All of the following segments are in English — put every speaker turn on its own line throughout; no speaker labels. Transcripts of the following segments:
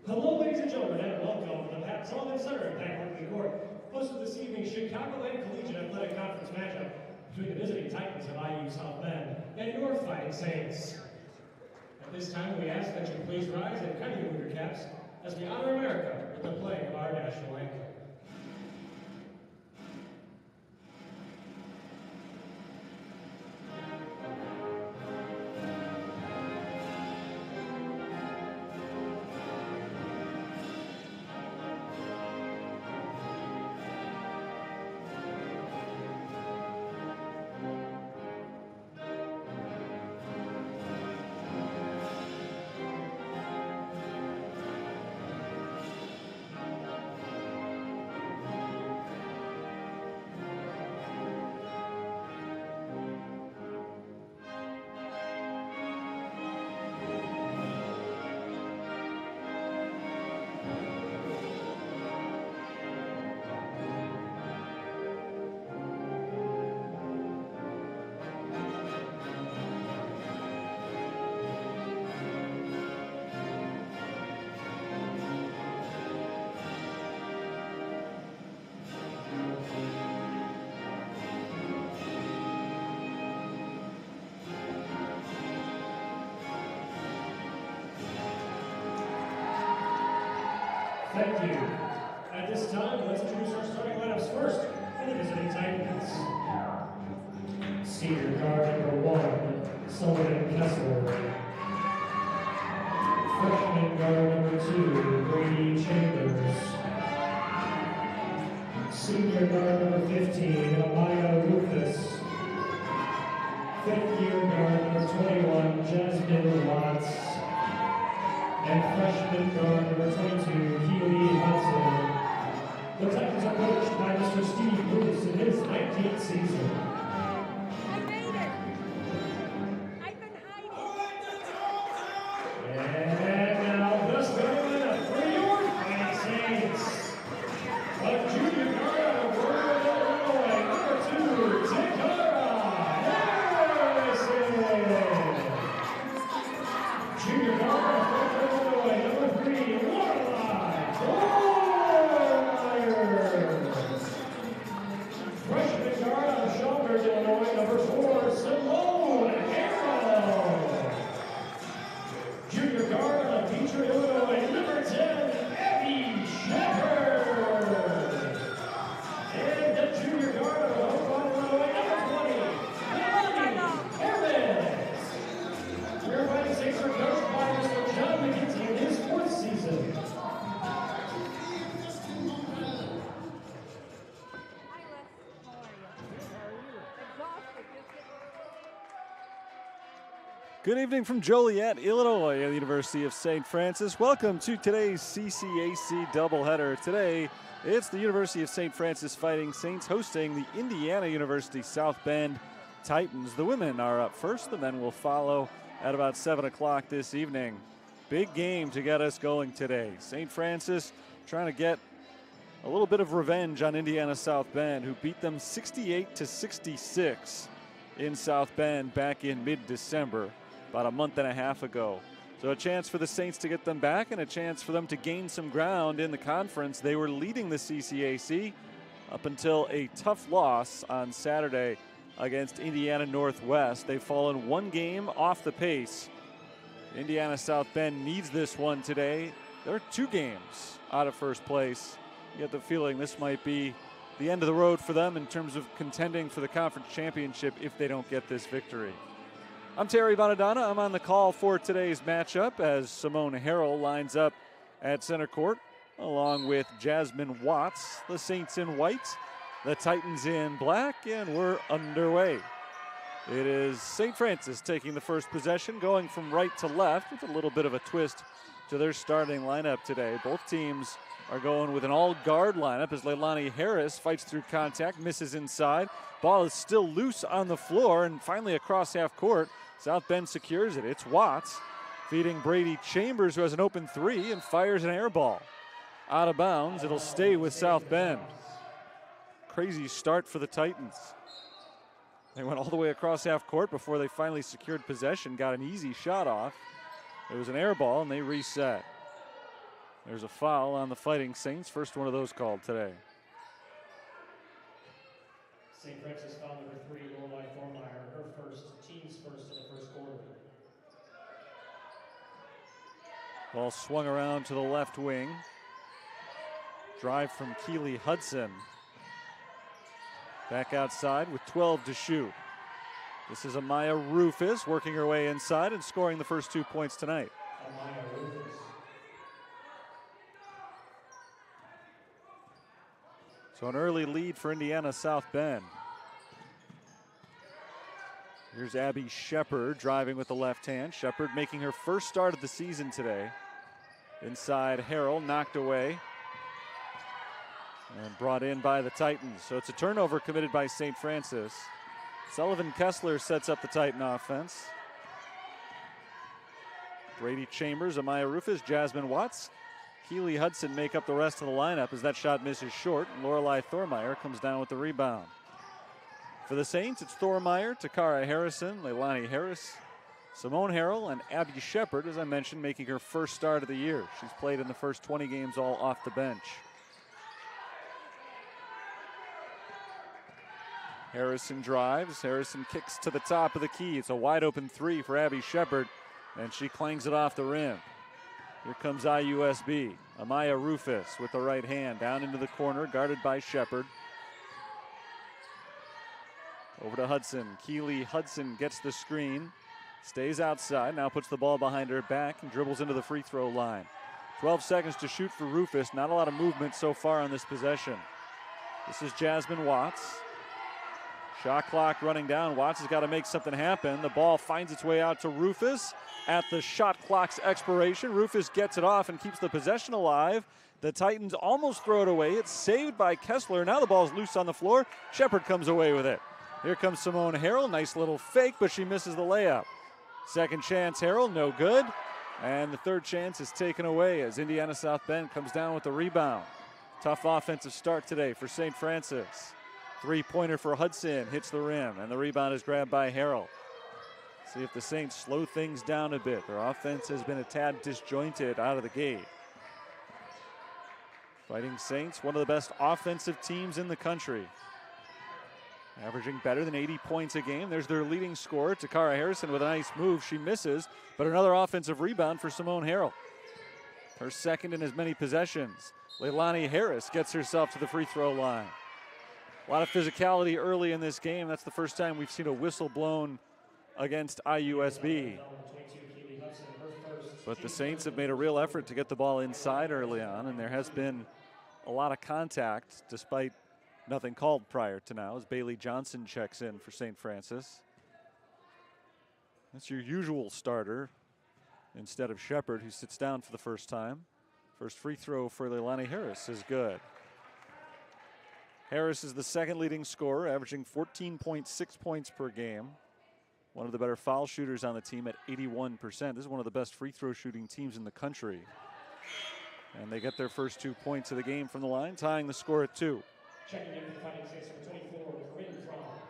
Hello, ladies and gentlemen, and welcome to the Pat Sullivan Center at Packard Court. Hosted this evening's Chicagoland Collegiate Athletic Conference matchup between the visiting Titans of IU South Bend and your Fighting Saints. At this time, we ask that you please rise and kindly move your caps as we honor America with the playing of our national anthem. Thank you. At this time, let's introduce our starting lineups first for the visiting Titans. Senior guard number 1, Sullivan Kessler. Freshman guard number 2, Brady Chambers. Senior guard number 15, Amaya Rufus. Fifth year guard number 21, Jasmine Watts. And freshman guard number 22, Keely Hudson. The Titans are coached by Mr. Steve Bruce in his 19th season.
I made it! I've been hiding.
And now the starting lineup for your Fighting Saints. A junior guard out of World, Illinois, number 2, Takara Harrison. Junior guard out of number 3, Lorelai Holmeyer. Freshman guard out of Schaumburg, Illinois, number 4, Simone Harrell. Junior guard out of Detroit, Illinois, number 10, Abby Shepard. And the junior guard out of Oakland, Illinois, number 20, Melanie Harris. Your Fighting Saints are coached by Mr. John McKenzie in his 4th season.
Hi, Les. How are you? Exhausted.
Good evening from Joliet, Illinois, at the University of St. Francis. Welcome to today's CCAC doubleheader. Today, it's the University of St. Francis Fighting Saints hosting the Indiana University South Bend Titans. The women are up first. The men will follow at about 7 o'clock this evening. Big game to get us going today. St. Francis trying to get a little bit of revenge on Indiana South Bend, who beat them 68-66 in South Bend back in mid-December, about a month and a half ago. So a chance for the Saints to get them back and a chance for them to gain some ground in the conference. They were leading the CCAC up until a tough loss on Saturday against Indiana Northwest. They've fallen one game off the pace. Indiana South Bend needs this one today. They're 2 games out of first place. You get the feeling this might be the end of the road for them in terms of contending for the conference championship if they don't get this victory. I'm Terry Bonadonna. I'm on the call for today's matchup as Simone Harrell lines up at center court along with Jasmine Watts, the Saints in white, the Titans in black, and we're underway. It is St. Francis taking the first possession, going from right to left with a little bit of a twist to their starting lineup today. Both teams are going with an all-guard lineup as Leilani Harris fights through contact, misses inside. Ball is still loose on the floor, and finally across half court, South Bend secures it. It's Watts feeding Brady Chambers, who has an open 3 and fires an air ball. Out of bounds, it'll stay with South Bend. Crazy start for the Titans. They went all the way across half court before they finally secured possession, got an easy shot off. It was an air ball, and they reset. There's a foul on the Fighting Saints. First one of those called today.
St. Francis foul number 3, Lorelei Thormeyer, her first, team's first in the first quarter.
Ball swung around to the left wing. Drive from Keely Hudson. Back outside with 12 to shoot. This is Amaya Rufus working her way inside and scoring the first 2 points tonight.
Amaya Rufus.
So an early lead for Indiana South Bend. Here's Abby Shepard driving with the left hand. Shepard making her first start of the season today. Inside Harrell, knocked away. And brought in by the Titans. So it's a turnover committed by St. Francis. Sullivan Kessler sets up the Titan offense. Brady Chambers, Amaya Rufus, Jasmine Watts, Keely Hudson make up the rest of the lineup as that shot misses short. Lorelei Thormeyer comes down with the rebound. For the Saints, it's Thormeyer, Takara Harrison, Leilani Harris, Simone Harrell, and Abby Shepard, as I mentioned, making her first start of the year. She's played in the first 20 games all off the bench. Harrison drives. Harrison kicks to the top of the key. It's a wide open 3 for Abby Shepard, and she clangs it off the rim. Here comes IUSB. Amaya Rufus with the right hand down into the corner, guarded by Shepard. Over to Hudson. Keely Hudson gets the screen, stays outside, now puts the ball behind her back and dribbles into the free throw line. 12 seconds to shoot for Rufus. Not a lot of movement so far on this possession. This is Jasmine Watts. Shot clock running down. Watts has got to make something happen. The ball finds its way out to Rufus at the shot clock's expiration. Rufus gets it off and keeps the possession alive. The Titans almost throw it away. It's saved by Kessler. Now the ball's loose on the floor. Shepard comes away with it. Here comes Simone Harrell. Nice little fake, but she misses the layup. Second chance, Harrell, no good. And the third chance is taken away as Indiana South Bend comes down with the rebound. Tough offensive start today for St. Francis. Three-pointer for Hudson, hits the rim, and the rebound is grabbed by Harrell. See if the Saints slow things down a bit. Their offense has been a tad disjointed out of the gate. Fighting Saints, one of the best offensive teams in the country. Averaging better than 80 points a game. There's their leading scorer, Takara Harrison, with a nice move. She misses, but another offensive rebound for Simone Harrell. Her second in as many possessions. Leilani Harris gets herself to the free throw line. A lot of physicality early in this game. That's the first time we've seen a whistle blown against IUSB. But the Saints have made a real effort to get the ball inside early on, and there has been a lot of contact despite nothing called prior to now as Bailey Johnson checks in for St. Francis. That's your usual starter instead of Shepard, who sits down for the first time. First free throw for Leilani Harris is good. Harris is the second leading scorer, averaging 14.6 points per game. One of the better foul shooters on the team at 81%. This is one of the best free throw shooting teams in the country. And they get their first 2 points of the game from the line, tying the score at 2.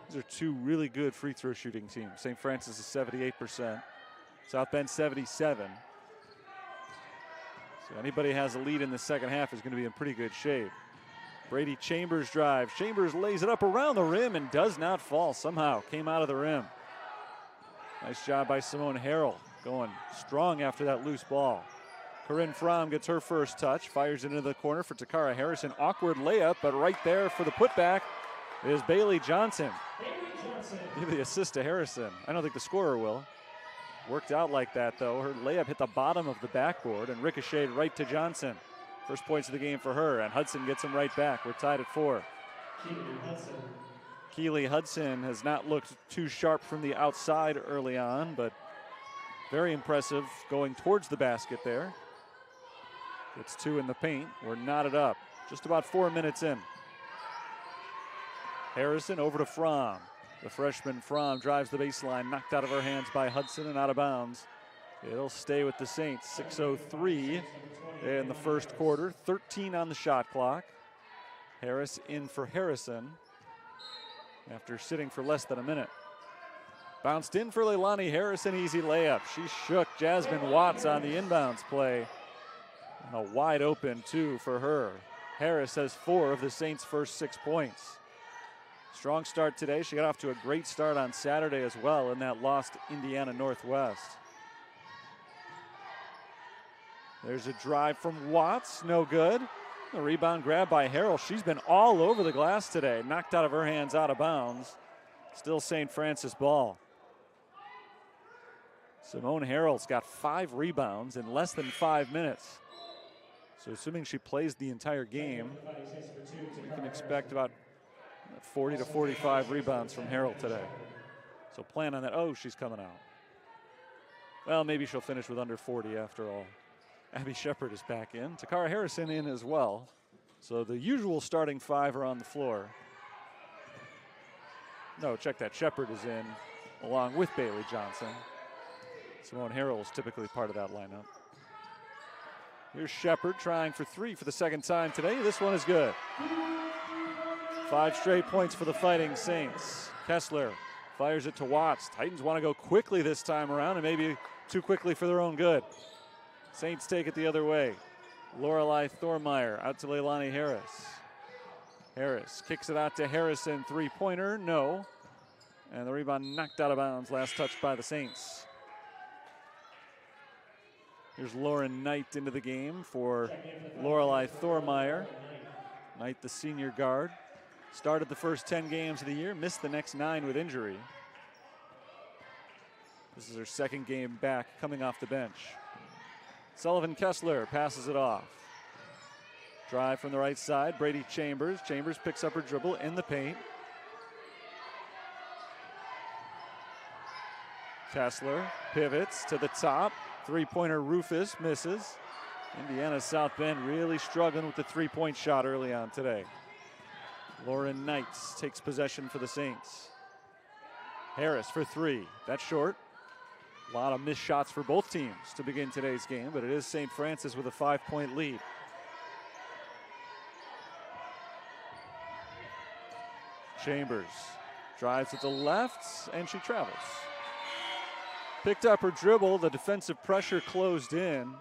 These are two really good free throw shooting teams. St. Francis is 78%. South Bend 77. So anybody has a lead in the second half is going to be in pretty good shape. Brady Chambers drives. Chambers lays it up around the rim and does not fall. Somehow came out of the rim. Nice job by Simone Harrell, going strong after that loose ball. Corinne Fromm gets her first touch, fires it into the corner for Takara Harrison. Awkward layup, but right there for the putback is Bailey Johnson. Give the assist to Harrison. I don't think the scorer will. Worked out like that, though. Her layup hit the bottom of the backboard and ricocheted right to Johnson. First points of the game for her, and Hudson gets them right back. We're tied at 4. Keely Hudson has not looked too sharp from the outside early on, but very impressive going towards the basket there. It's 2 in the paint. We're knotted up. Just about 4 minutes in. Harrison over to Fromm. The freshman Fromm drives the baseline, knocked out of her hands by Hudson and out of bounds. It'll stay with the Saints. 6:03 in the first quarter. 13 on the shot clock. Harris in for Harrison after sitting for less than a minute. Bounced in for Leilani Harris, an easy layup. She shook Jasmine Watts on the inbounds play. And a wide open 2 for her. Harris has 4 of the Saints' first 6 points. Strong start today. She got off to a great start on Saturday as well in that loss to Indiana Northwest. There's a drive from Watts, no good. The rebound grab by Harrell. She's been all over the glass today. Knocked out of her hands, out of bounds. Still St. Francis ball. Simone Harrell's got 5 rebounds in less than 5 minutes. So assuming she plays the entire game, you can expect about 40 to 45 rebounds from Harrell today. So plan on that. Oh, she's coming out. Well, maybe she'll finish with under 40 after all. Abby Shepard is back in. Takara Harrison in as well. So the usual starting 5 are on the floor. No, check that. Shepard is in along with Bailey Johnson. Simone Harrell is typically part of that lineup. Here's Shepard trying for 3 for the second time today. This one is good. 5 straight points for the Fighting Saints. Kessler fires it to Watts. Titans want to go quickly this time around and maybe too quickly for their own good. Saints take it the other way. Lorelei Thormeyer out to Leilani Harris. Harris kicks it out to Harrison. 3-pointer, no. And the rebound knocked out of bounds. Last touch by the Saints. Here's Lauren Knight into the game for Lorelei Thormeyer. Knight, the senior guard. Started the first 10 games of the year, missed the next 9 with injury. This is her second game back, coming off the bench. Sullivan Kessler passes it off. Drive from the right side, Brady Chambers. Chambers picks up her dribble in the paint. Kessler pivots to the top. 3-pointer Rufus misses. Indiana South Bend really struggling with the 3-point shot early on today. Lauren Knight takes possession for the Saints. Harris for 3. That's short. A lot of missed shots for both teams to begin today's game, but it is St. Francis with a 5-point lead. Chambers drives to the left, and she travels. Picked up her dribble, the defensive pressure closed in,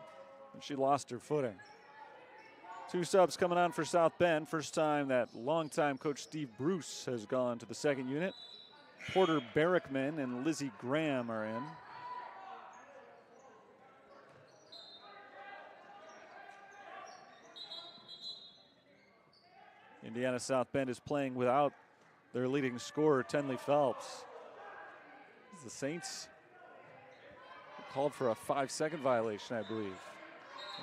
and she lost her footing. 2 subs coming on for South Bend. First time that longtime coach Steve Bruce has gone to the second unit. Porter Barrickman and Lizzie Graham are in. Indiana South Bend is playing without their leading scorer, Tenley Phelps. The Saints called for a 5-second violation, I believe.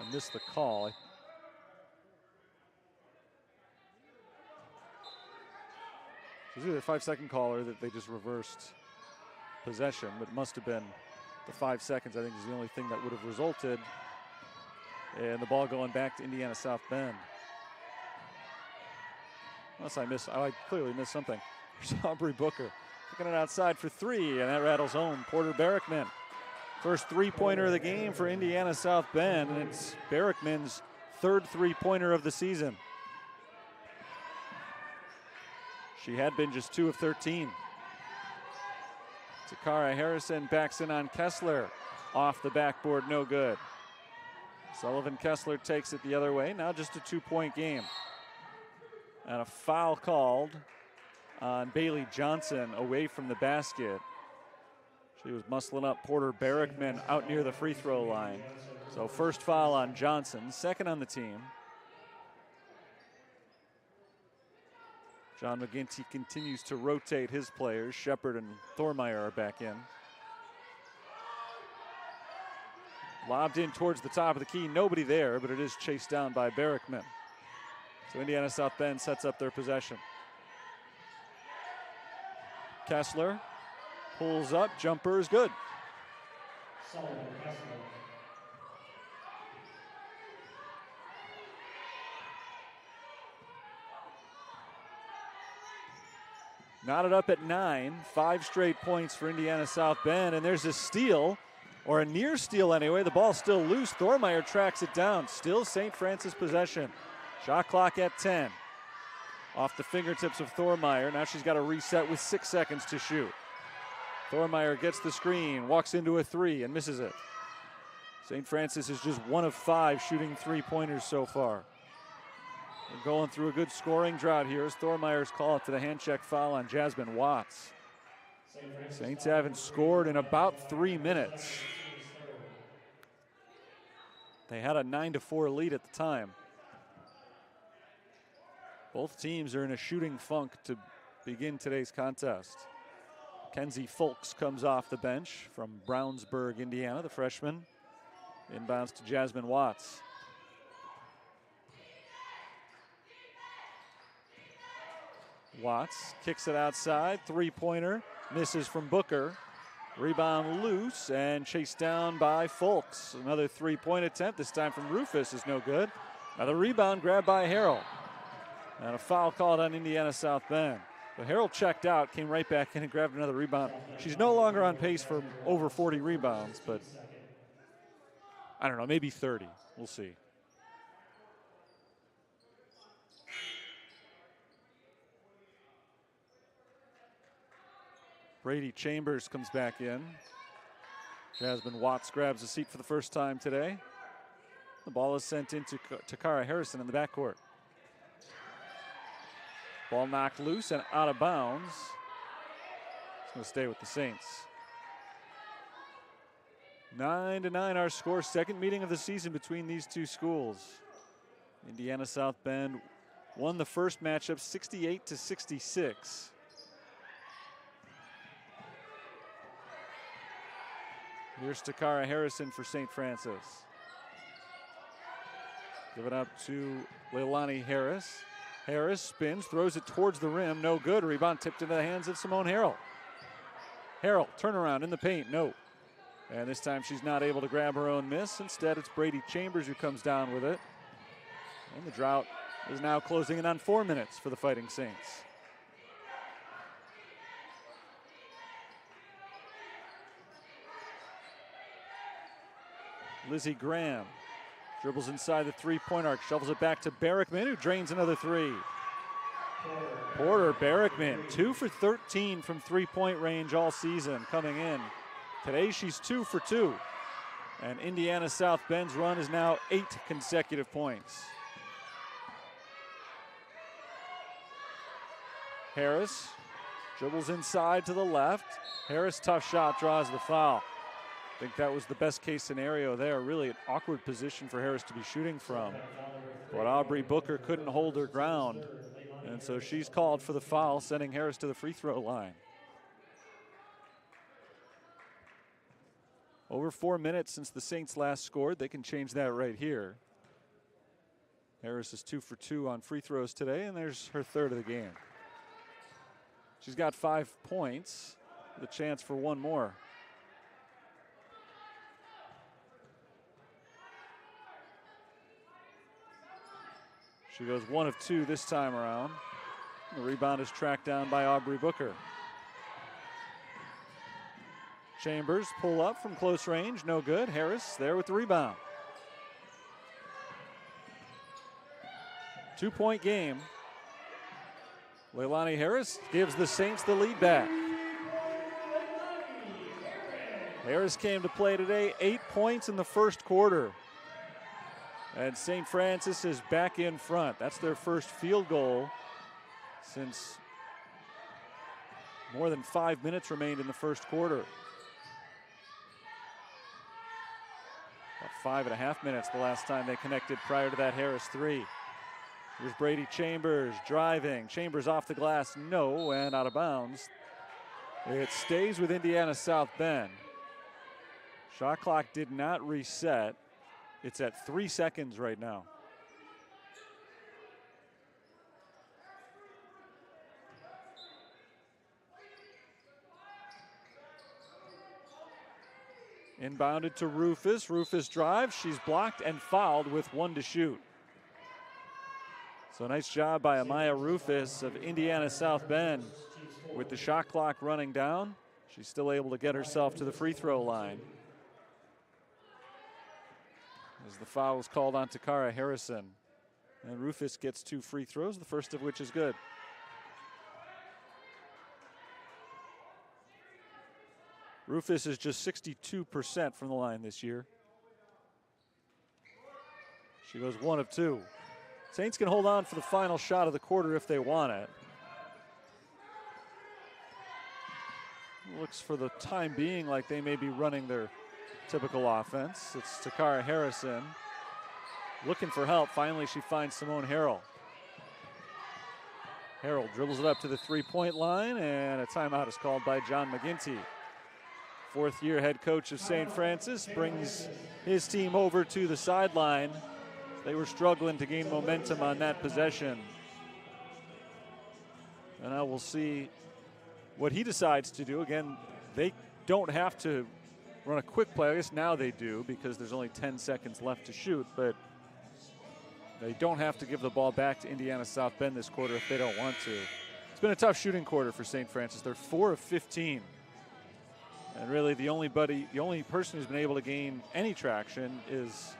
I missed the call. It was either a 5-second call or that they just reversed possession, but it must have been the 5 seconds, I think, is the only thing that would have resulted in the ball going back to Indiana South Bend. Unless I clearly missed something. There's Aubrey Booker kicking it outside for 3, and that rattles home. Porter Barrickman. First 3-pointer of the game for Indiana South Bend, and it's Barrickman's 3rd 3-pointer of the season. She had been just 2 of 13. Takara Harrison backs in on Kessler. Off the backboard, no good. Sullivan Kessler takes it the other way. Now just a 2-point game. And a foul called on Bailey Johnson away from the basket. She was muscling up Porter Barrickman out near the free throw line. So first foul on Johnson, second on the team. John McGinty continues to rotate his players. Shepard and Thormeyer are back in. Lobbed in towards the top of the key. Nobody there, but it is chased down by Barrickman. So Indiana South Bend sets up their possession. Kessler pulls up, jumper is good. Knotted up at 9, 5 straight points for Indiana South Bend, and there's a steal, or a near steal anyway. The ball's still loose. Thormeyer tracks it down. Still St. Francis possession. Shot clock at 10. Off the fingertips of Thormeyer. Now she's got to reset with 6 seconds to shoot. Thormeyer gets the screen, walks into a 3 and misses it. St. Francis is just 1 of 5 shooting three-pointers so far. We're going through a good scoring drought here as Thormeyer's call for the hand check foul on Jasmine Watts. Saints haven't scored in about 3 minutes. They had a 9-4 lead at the time. Both teams are in a shooting funk to begin today's contest. Kenzie Folks comes off the bench from Brownsburg, Indiana, the freshman. Inbounds to Jasmine Watts. Watts kicks it outside, three-pointer, misses from Booker. Rebound loose and chased down by Folks. Another three-point attempt, this time from Rufus, is no good. Another rebound grabbed by Harrell. And a foul called on Indiana South Bend. But Harrell checked out, came right back in and grabbed another rebound. She's no longer on pace for over 40 rebounds, but I don't know, maybe 30. We'll see. Brady Chambers comes back in. Jasmine Watts grabs a seat for the first time today. The ball is sent into Takara Harrison in the backcourt. Ball knocked loose and out of bounds. It's going to stay with the Saints. 9-9 our score. Second meeting of the season between these two schools. Indiana South Bend won the first matchup 68-66. Here's Takara Harrison for St. Francis. Give it up to Leilani Harris. Harris spins, throws it towards the rim. No good. Rebound tipped into the hands of Simone Harrell. Harrell, turnaround in the paint. No. And this time she's not able to grab her own miss. Instead, it's Brady Chambers who comes down with it. And the drought is now closing in on 4 minutes for the Fighting Saints. Lizzie Graham dribbles inside the three-point arc, shovels it back to Barrickman, who drains another three. Porter Barrickman, 2 for 13 from three-point range all season coming in. Today she's 2 for 2. And Indiana South Bend's run is now 8 consecutive points. Harris dribbles inside to the left. Harris, tough shot, draws the foul. I think that was the best case scenario there. Really an awkward position for Harris to be shooting from. But Aubrey Booker couldn't hold her ground. And so she's called for the foul, sending Harris to the free throw line. Over 4 minutes since the Saints last scored. They can change that right here. Harris is 2 for 2 on free throws today, and there's her third of the game. She's got 5 points, with a chance for one more. She goes 1 of 2 this time around. The rebound is tracked down by Aubrey Booker. Chambers pull up from close range, no good. Harris there with the rebound. 2-point game. Leilani Harris gives the Saints the lead back. Harris came to play today, 8 points in the first quarter. And St. Francis is back in front. That's their first field goal since more than 5 minutes remained in the first quarter. About 5.5 minutes the last time they connected prior to that Harris three. Here's Brady Chambers driving. Chambers off the glass, no, and out of bounds. It stays with Indiana South Bend. Shot clock did not reset. It's at 3 seconds right now. Inbounded to Rufus. Rufus drives. She's blocked and fouled with 1 to shoot. So nice job by Amaya Rufus of Indiana South Bend. With the shot clock running down, she's still able to get herself to the free throw line. As the foul was called on Takara Harrison. And Rufus gets 2 free throws, the first of which is good. Rufus is just 62% from the line this year. She goes 1 of 2. Saints can hold on for the final shot of the quarter if they want it. Looks for the time being like they may be running their typical offense. It's Takara Harrison looking for help. Finally, she finds Simone Harrell. Harrell dribbles it up to the three-point line, and a timeout is called by John McGinty. Fourth-year head coach of St. Francis brings his team over to the sideline. They were struggling to gain momentum on that possession. And now we'll see what he decides to do. Again, they don't have to run a quick play. I guess now they do because there's only 10 seconds left to shoot, but they don't have to give the ball back to Indiana South Bend this quarter if they don't want to. It's been a tough shooting quarter for St. Francis. They're 4 of 15. And really the only person who's been able to gain any traction is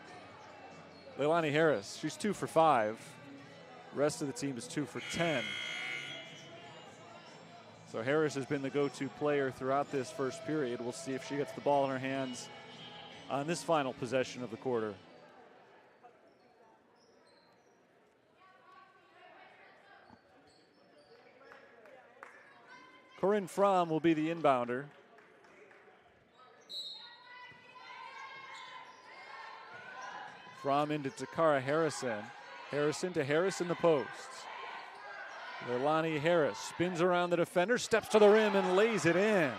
Leilani Harris. She's 2 for 5. The rest of the team is 2 for 10. So Harris has been the go-to player throughout this first period. We'll see if she gets the ball in her hands on this final possession of the quarter. Corinne Fromm will be the inbounder. Fromm into Takara Harrison. Harrison to Harris in the post. Leilani Harris spins around the defender, steps to the rim and lays it in.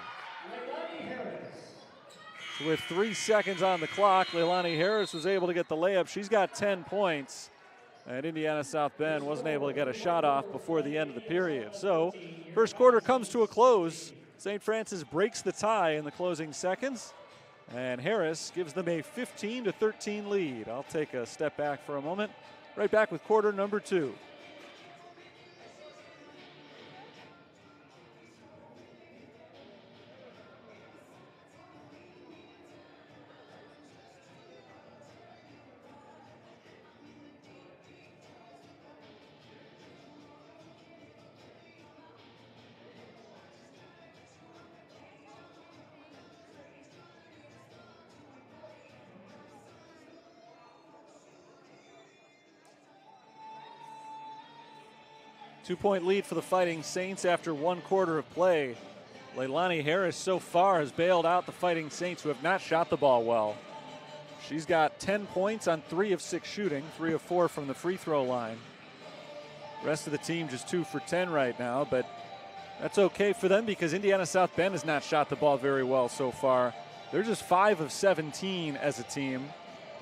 So with 3 seconds on the clock, Leilani Harris was able to get the layup. She's got 10 points. And Indiana South Bend wasn't able to get a shot off before the end of the period. So first quarter comes to a close. St. Francis breaks the tie in the closing seconds. And Harris gives them a 15-13 lead. I'll take a step back for a moment. Right back with quarter number 2. Two-point lead for the Fighting Saints after 1 quarter of play. Leilani Harris so far has bailed out the Fighting Saints, who have not shot the ball well. She's got 10 points on 3 of 6 shooting, 3 of 4 from the free throw line. Rest of the team just 2 for 10 right now, but that's okay for them because Indiana South Bend has not shot the ball very well so far. They're just 5 of 17 as a team.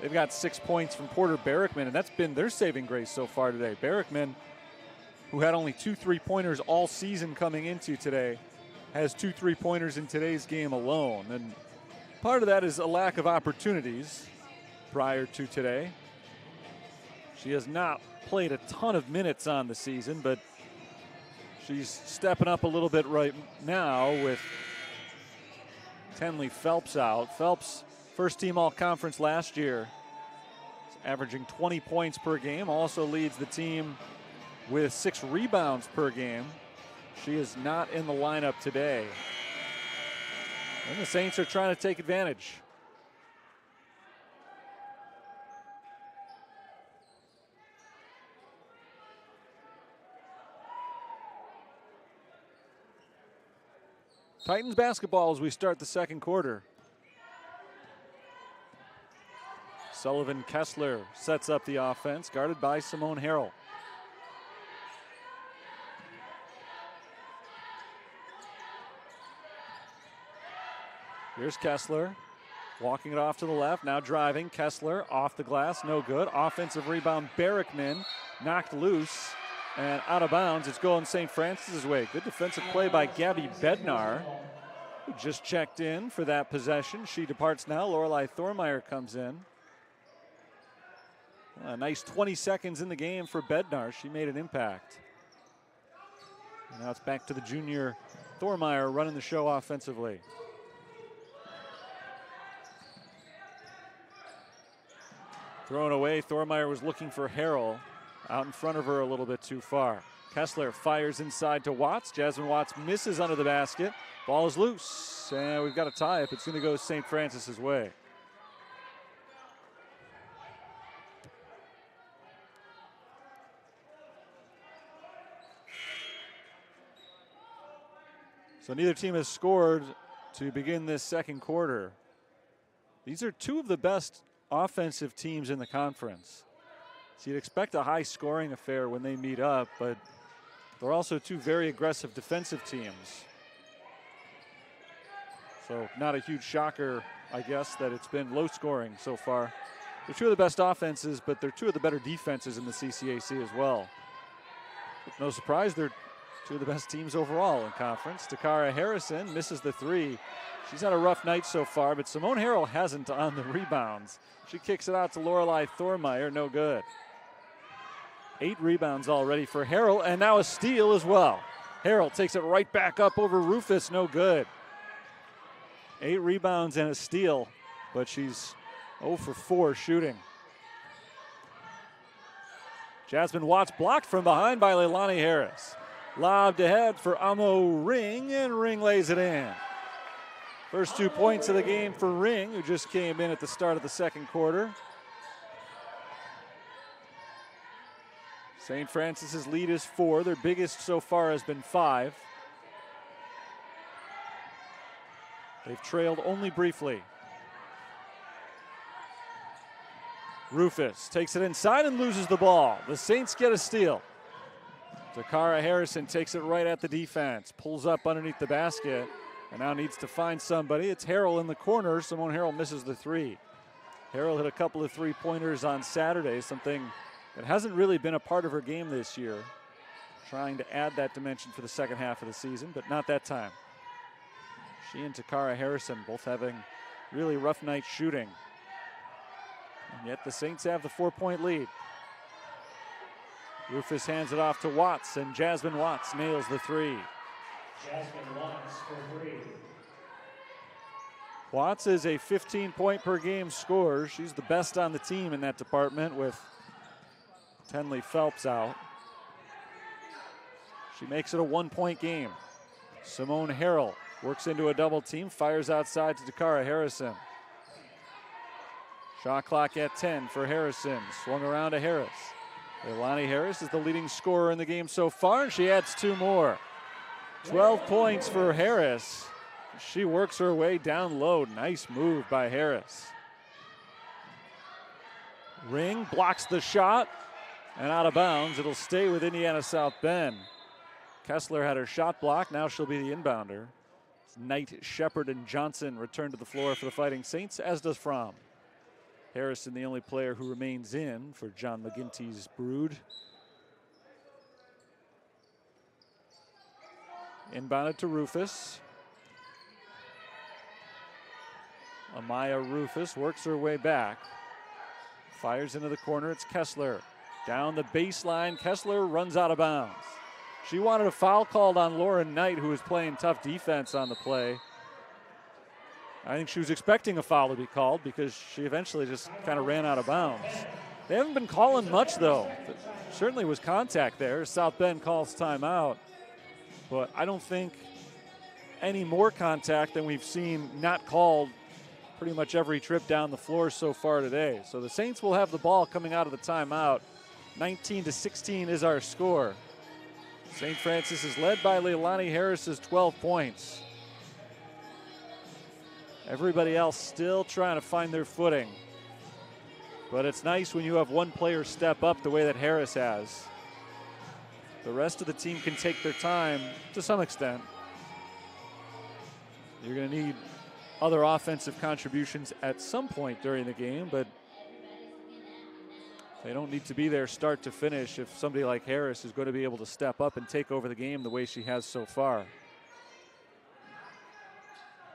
They've got 6 points from Porter Barrickman, and that's been their saving grace so far today. Barrickman, who had only 2 3-pointers all season coming into today, has 2 3-pointers in today's game alone. And part of that is a lack of opportunities prior to today. She has not played a ton of minutes on the season, but she's stepping up a little bit right now with Tenley Phelps out. Phelps, first team all-conference last year, averaging 20 points per game, also leads the team with 6 rebounds per game. She is not in the lineup today. And the Saints are trying to take advantage. Titans basketball as we start the second quarter. Sullivan Kessler sets up the offense, guarded by Simone Harrell. Here's Kessler, walking it off to the left, now driving. Kessler off the glass, no good. Offensive rebound, Barrickman knocked loose and out of bounds. It's going St. Francis's way. Good defensive play by Gabby Bednar, who just checked in for that possession. She departs now. Lorelei Thormeyer comes in. A nice 20 seconds in the game for Bednar. She made an impact. And now it's back to the junior Thormeyer running the show offensively. Thrown away, Thormeyer was looking for Harrell. Out in front of her a little bit too far. Kessler fires inside to Watts. Jasmine Watts misses under the basket. Ball is loose, and we've got a tie-up. It's going to go St. Francis's way. So neither team has scored to begin this second quarter. These are two of the best offensive teams in the conference. So you'd expect a high scoring affair when they meet up, but they're also two very aggressive defensive teams. So not a huge shocker, I guess, that it's been low scoring so far. They're two of the best offenses, but they're two of the better defenses in the CCAC as well. No surprise, they're two of the best teams overall in conference. Takara Harrison misses the three. She's had a rough night so far, but Simone Harrell hasn't on the rebounds. She kicks it out to Lorelei Thormeyer, no good. 8 rebounds already for Harrell, and now a steal as well. Harrell takes it right back up over Rufus, no good. 8 rebounds and a steal, but she's 0 for 4 shooting. Jasmine Watts blocked from behind by Leilani Harris. Lobbed ahead for Amo Ring, and Ring lays it in. First 2 points of the game for Ring, who just came in at the start of the second quarter. St. Francis's lead is 4. Their biggest so far has been 5. They've trailed only briefly. Rufus takes it inside and loses the ball. The Saints get a steal. Takara Harrison takes it right at the defense, pulls up underneath the basket, and now needs to find somebody. It's Harrell in the corner. Simone Harrell misses the 3. Harrell hit a couple of 3-pointers on Saturday, something that hasn't really been a part of her game this year. Trying to add that dimension for the second half of the season, but not that time. She and Takara Harrison both having really rough night shooting. And yet the Saints have the 4-point lead. Rufus hands it off to Watts, and Jasmine Watts nails the 3.
Jasmine Watts for 3.
Watts is a 15-point per game scorer. She's the best on the team in that department with Tenley Phelps out. She makes it a 1-point game. Simone Harrell works into a double team, fires outside to Takara Harrison. Shot clock at 10 for Harrison. Swung around to Harris. Leilani Harris is the leading scorer in the game so far, and she adds 2 more. 12 points for Harris. She works her way down low. Nice move by Harris. Ring blocks the shot and out of bounds. It'll stay with Indiana South Bend. Kessler had her shot blocked. Now she'll be the inbounder. Knight, Shepard, and Johnson return to the floor for the Fighting Saints, as does Fromm. Harrison, the only player who remains in for John McGinty's brood. Inbounded to Rufus. Amaya Rufus works her way back. Fires into the corner. It's Kessler. Down the baseline. Kessler runs out of bounds. She wanted a foul called on Lauren Knight, who was playing tough defense on the play. I think she was expecting a foul to be called because she eventually just kind of ran out of bounds. They haven't been calling much, though. There certainly was contact there. South Bend calls timeout. But I don't think any more contact than we've seen not called pretty much every trip down the floor so far today. So the Saints will have the ball coming out of the timeout. 19-16 is our score. St. Francis is led by Leilani Harris's 12 points. Everybody else still trying to find their footing. But it's nice when you have one player step up the way that Harris has. The rest of the team can take their time to some extent. You're going to need other offensive contributions at some point during the game, but they don't need to be there start to finish if somebody like Harris is going to be able to step up and take over the game the way she has so far.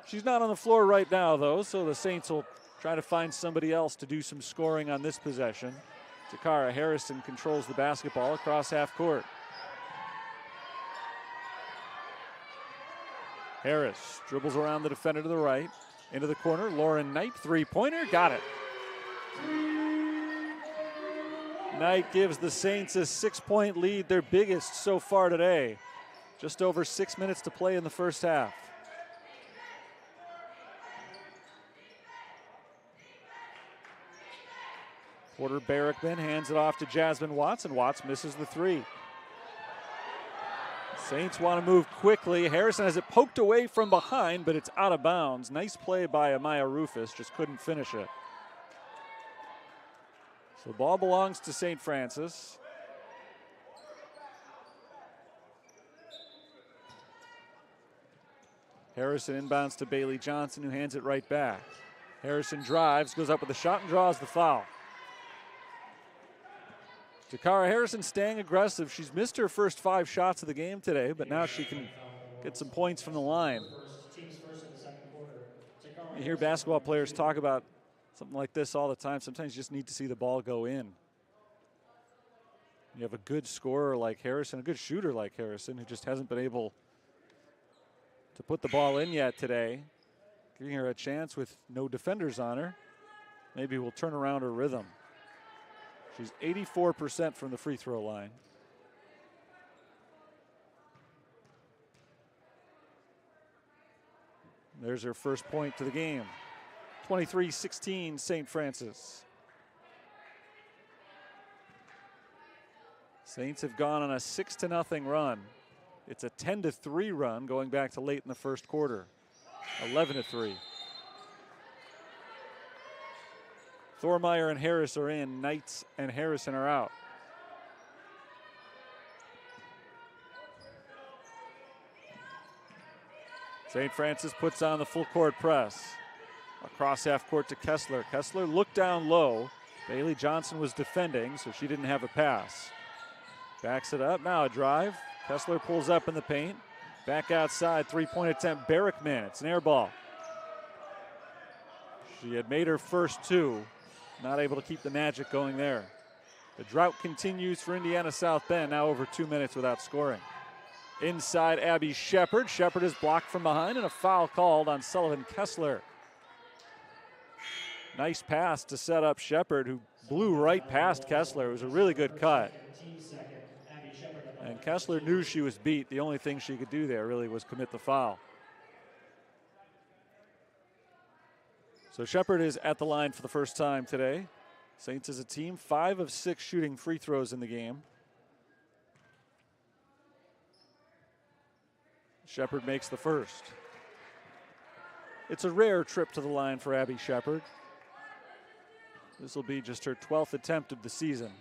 She's not on the floor right now, though, so the Saints will try to find somebody else to do some scoring on this possession. Takara Harrison controls the basketball across half court. Harris dribbles around the defender to the right. Into the corner, Lauren Knight, 3-pointer, got it. Knight gives the Saints a 6-point lead, their biggest so far today. Just over 6 minutes to play in the first half. Porter Barrickman hands it off to Jasmine Watts, and Watts misses the 3. Saints want to move quickly. Harrison has it poked away from behind, but it's out of bounds. Nice play by Amaya Rufus, just couldn't finish it. So the ball belongs to St. Francis. Harrison inbounds to Bailey Johnson, who hands it right back. Harrison drives, goes up with a shot, and draws the foul. Takara Harrison staying aggressive. She's missed her first 5 shots of the game today, but now she can get some points from the line. You hear basketball players talk about something like this all the time. Sometimes you just need to see the ball go in. You have a good scorer like Harrison, a good shooter like Harrison, who just hasn't been able to put the ball in yet today. Giving her a chance with no defenders on her. Maybe we'll turn around her rhythm. She's 84% from the free throw line. There's her first point to the game. 23-16 St. Francis. Saints have gone on a 6-0 run. It's a 10-3 run going back to late in the first quarter. 11-3. Thormeyer and Harris are in. Knights and Harrison are out. St. Francis puts on the full court press. Across half court to Kessler. Kessler looked down low. Bailey Johnson was defending, so she didn't have a pass. Backs it up. Now a drive. Kessler pulls up in the paint. Back outside. 3-point attempt. Barrickman. It's an air ball. She had made her first 2. Not able to keep the magic going there. The drought continues for Indiana South Bend, now over 2 minutes without scoring. Inside Abby Shepard. Shepard is blocked from behind and a foul called on Sullivan Kessler. Nice pass to set up Shepard, who blew right past Kessler. It was a really good cut. And Kessler knew she was beat. The only thing she could do there really was commit the foul. So Shepard is at the line for the first time today. Saints as a team, 5 of 6 shooting free throws in the game. Shepard makes the first. It's a rare trip to the line for Abby Shepard. This will be just her 12th attempt of the season.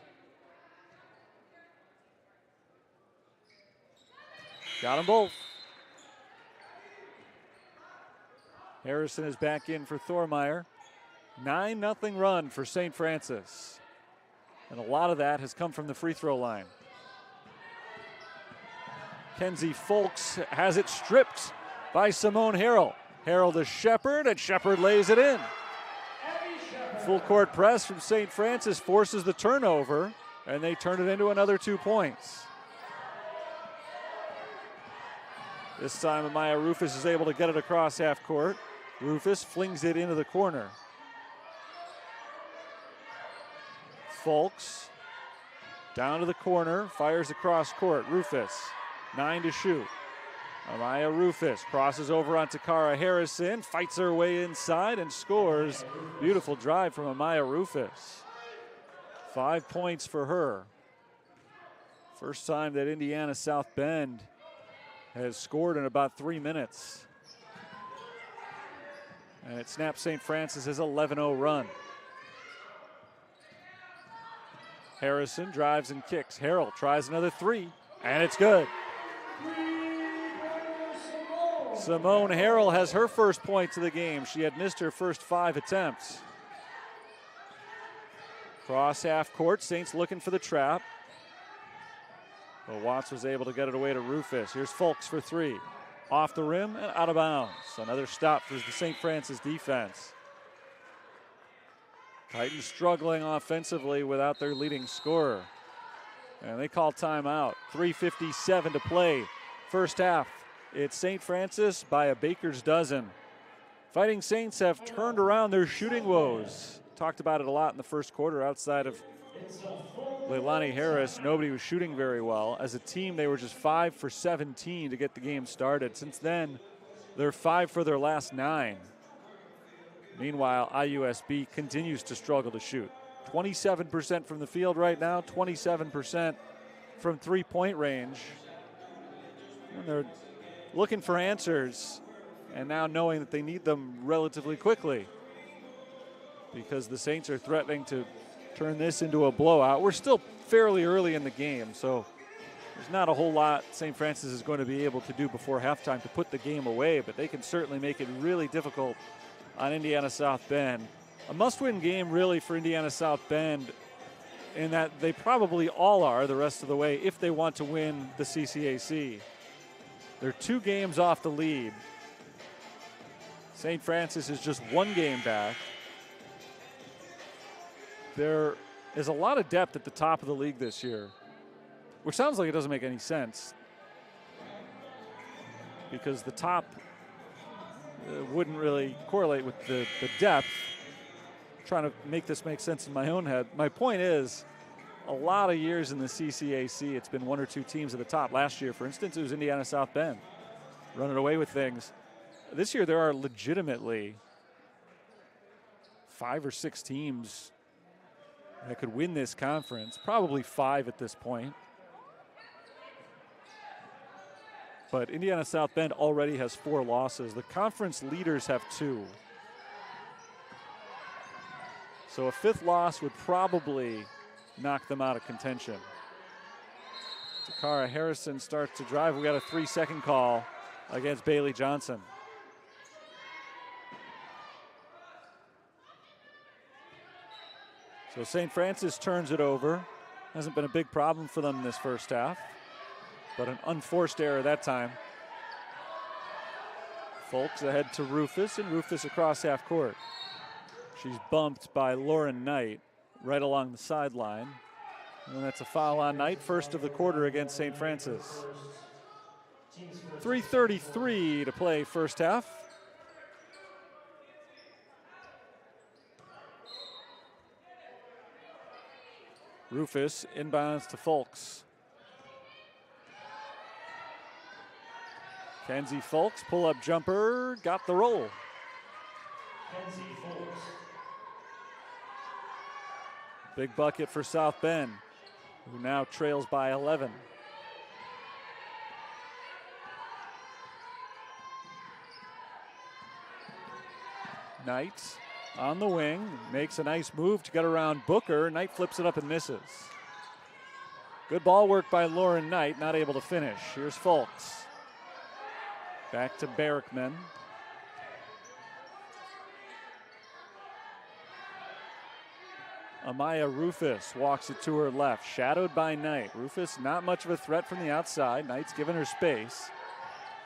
Got them both. Harrison is back in for Thormeyer. 9-0 run for St. Francis. And a lot of that has come from the free throw line. Kenzie Folks has it stripped by Simone Harrell. Harrell to Shepard, and Shepard lays it in. Full court press from St. Francis forces the turnover, and they turn it into another 2 points. This time Amaya Rufus is able to get it across half court. Rufus flings it into the corner. Folks down to the corner, fires across court. Rufus, 9 to shoot. Amaya Rufus crosses over on Takara Harrison, fights her way inside and scores. Beautiful drive from Amaya Rufus. 5 points for her. First time that Indiana South Bend has scored in about 3 minutes. And it snaps St. Francis' 11-0 run. Harrison drives and kicks. Harrell tries another 3, and it's good. Simone Harrell has her first points of the game. She had missed her first 5 attempts. Cross half court, Saints looking for the trap. But Watts was able to get it away to Rufus. Here's Folks for 3. Off the rim and out of bounds. Another stop for the St. Francis defense. Titans struggling offensively without their leading scorer. And they call timeout. 3:57 to play. First half. It's St. Francis by a baker's dozen. Fighting Saints have turned around their shooting woes. Talked about it a lot in the first quarter. Outside of Leilani Harris, nobody was shooting very well. As a team, they were just 5 for 17 to get the game started. Since then, they're 5 for their last 9. Meanwhile, IUSB continues to struggle to shoot. 27% from the field right now, 27% from 3-point range. when they're looking for answers and now knowing that they need them relatively quickly because the Saints are threatening to turn this into a blowout. We're still fairly early in the game, so there's not a whole lot St. Francis is going to be able to do before halftime to put the game away, but they can certainly make it really difficult on Indiana South Bend. A must-win game really for Indiana South Bend in that they probably all are the rest of the way if they want to win the CCAC. They're 2 games off the lead. St. Francis is just 1 game back. There is a lot of depth at the top of the league this year, which sounds like it doesn't make any sense because the top wouldn't really correlate with the depth. I'm trying to make this make sense in my own head. My point is, a lot of years in the CCAC, it's been 1 or 2 teams at the top. Last year, for instance, it was Indiana South Bend running away with things. This year, there are legitimately 5 or 6 teams that could win this conference, probably 5 at this point. But Indiana South Bend already has 4 losses. The conference leaders have 2. So a 5th loss would probably knock them out of contention. Takara Harrison starts to drive. We got a 3-second call against Bailey Johnson. So St. Francis turns it over. Hasn't been a big problem for them this first half, but an unforced error that time. Folks ahead to Rufus, and Rufus across half court. She's bumped by Lauren Knight right along the sideline. And that's a foul on Knight, first of the quarter against St. Francis. 3:33 to play first half. Rufus inbounds to Folks. Kenzie Folks, pull-up jumper, got the roll.
Kenzie Folks.
Big bucket for South Bend, who now trails by 11. Knight on the wing, makes a nice move to get around Booker. Knight flips it up and misses. Good ball work by Lauren Knight, not able to finish. Here's Folks. Back to Barrickman. Amaya Rufus walks it to her left, shadowed by Knight. Rufus not much of a threat from the outside. Knight's given her space.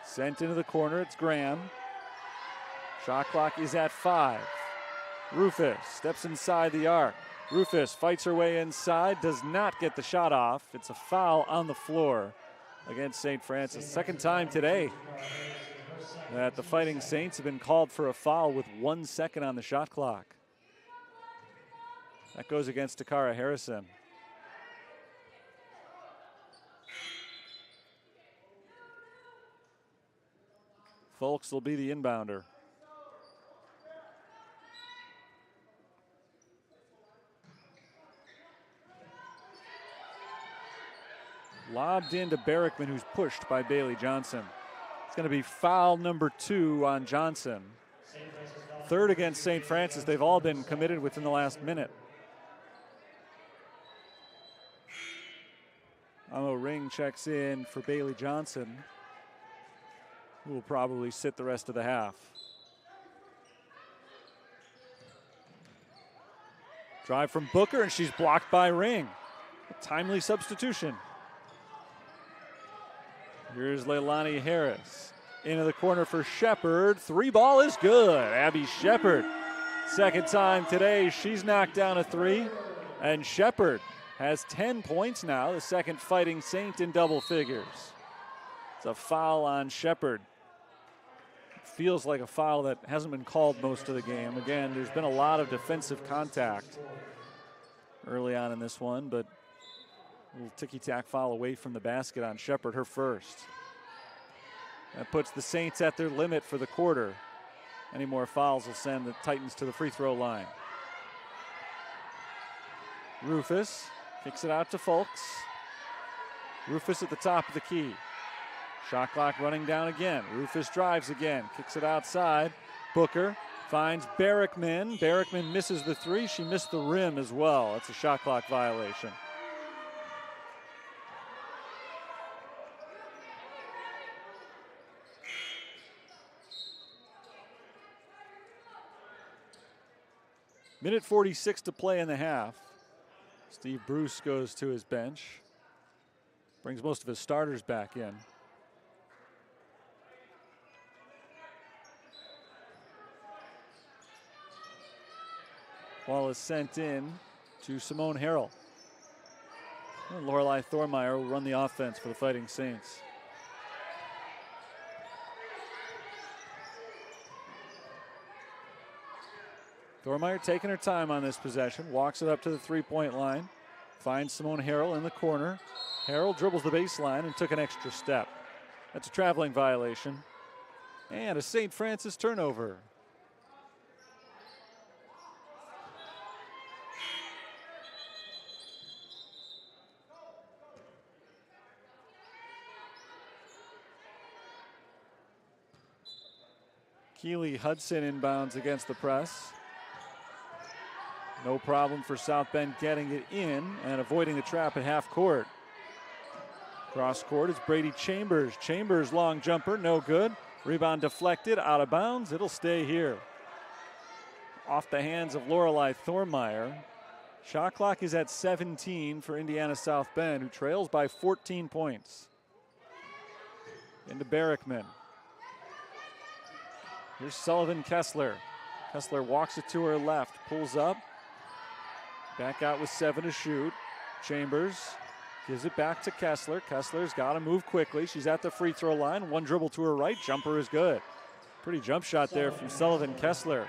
Sent into the corner, it's Graham. Shot clock is at 5. Rufus steps inside the arc. Rufus fights her way inside, does not get the shot off. It's a foul on the floor against St. Francis. Second time today that the Fighting Saints have been called for a foul with 1 second on the shot clock. That goes against Takara Harrison. Folks will be the inbounder. Lobbed into Barrickman, who's pushed by Bailey Johnson. It's going to be foul number 2 on Johnson. Third against St. Francis. They've all been committed within the last minute. Amo Ring checks in for Bailey Johnson, who will probably sit the rest of the half. Drive from Booker, and she's blocked by Ring. A timely substitution. Here's Leilani Harris. Into the corner for Shepard. 3 ball is good. Abby Shepard. Second time today, she's knocked down a 3. And Shepard has 10 points now, the second Fighting Saint in double figures. It's a foul on Shepard. Feels like a foul that hasn't been called most of the game. Again, there's been a lot of defensive contact early on in this one, but a little ticky-tack foul away from the basket on Shepard, her first. That puts the Saints at their limit for the quarter. Any more fouls will send the Titans to the free throw line. Rufus kicks it out to Folks. Rufus at the top of the key. Shot clock running down again. Rufus drives again, kicks it outside. Booker finds Barrickman. Barrickman misses the three. She missed the rim as well. That's a shot clock violation. Minute 46 to play in the half. Steve Bruce goes to his bench. Brings most of his starters back in. Ball is sent in to Simone Harrell. And Lorelei Thormeyer will run the offense for the Fighting Saints. Thormeyer taking her time on this possession, walks it up to the three-point line, finds Simone Harrell in the corner. Harrell dribbles the baseline and took an extra step. That's a traveling violation. And a St. Francis turnover. Keely Hudson inbounds against the press. No problem for South Bend getting it in and avoiding the trap at half court. Cross court is Brady Chambers. Chambers long jumper, no good. Rebound deflected, out of bounds. It'll stay here. Off the hands of Lorelei Thormeyer. Shot clock is at 17 for Indiana South Bend, who trails by 14 points. Into Barrickman. Here's Sullivan Kessler. Kessler walks it to her left, pulls up. Back out with 7 to shoot. Chambers gives it back to Kessler. Kessler's got to move quickly. She's at the free throw line. One dribble to her right. Jumper is good. Pretty jump shot there from Sullivan Kessler.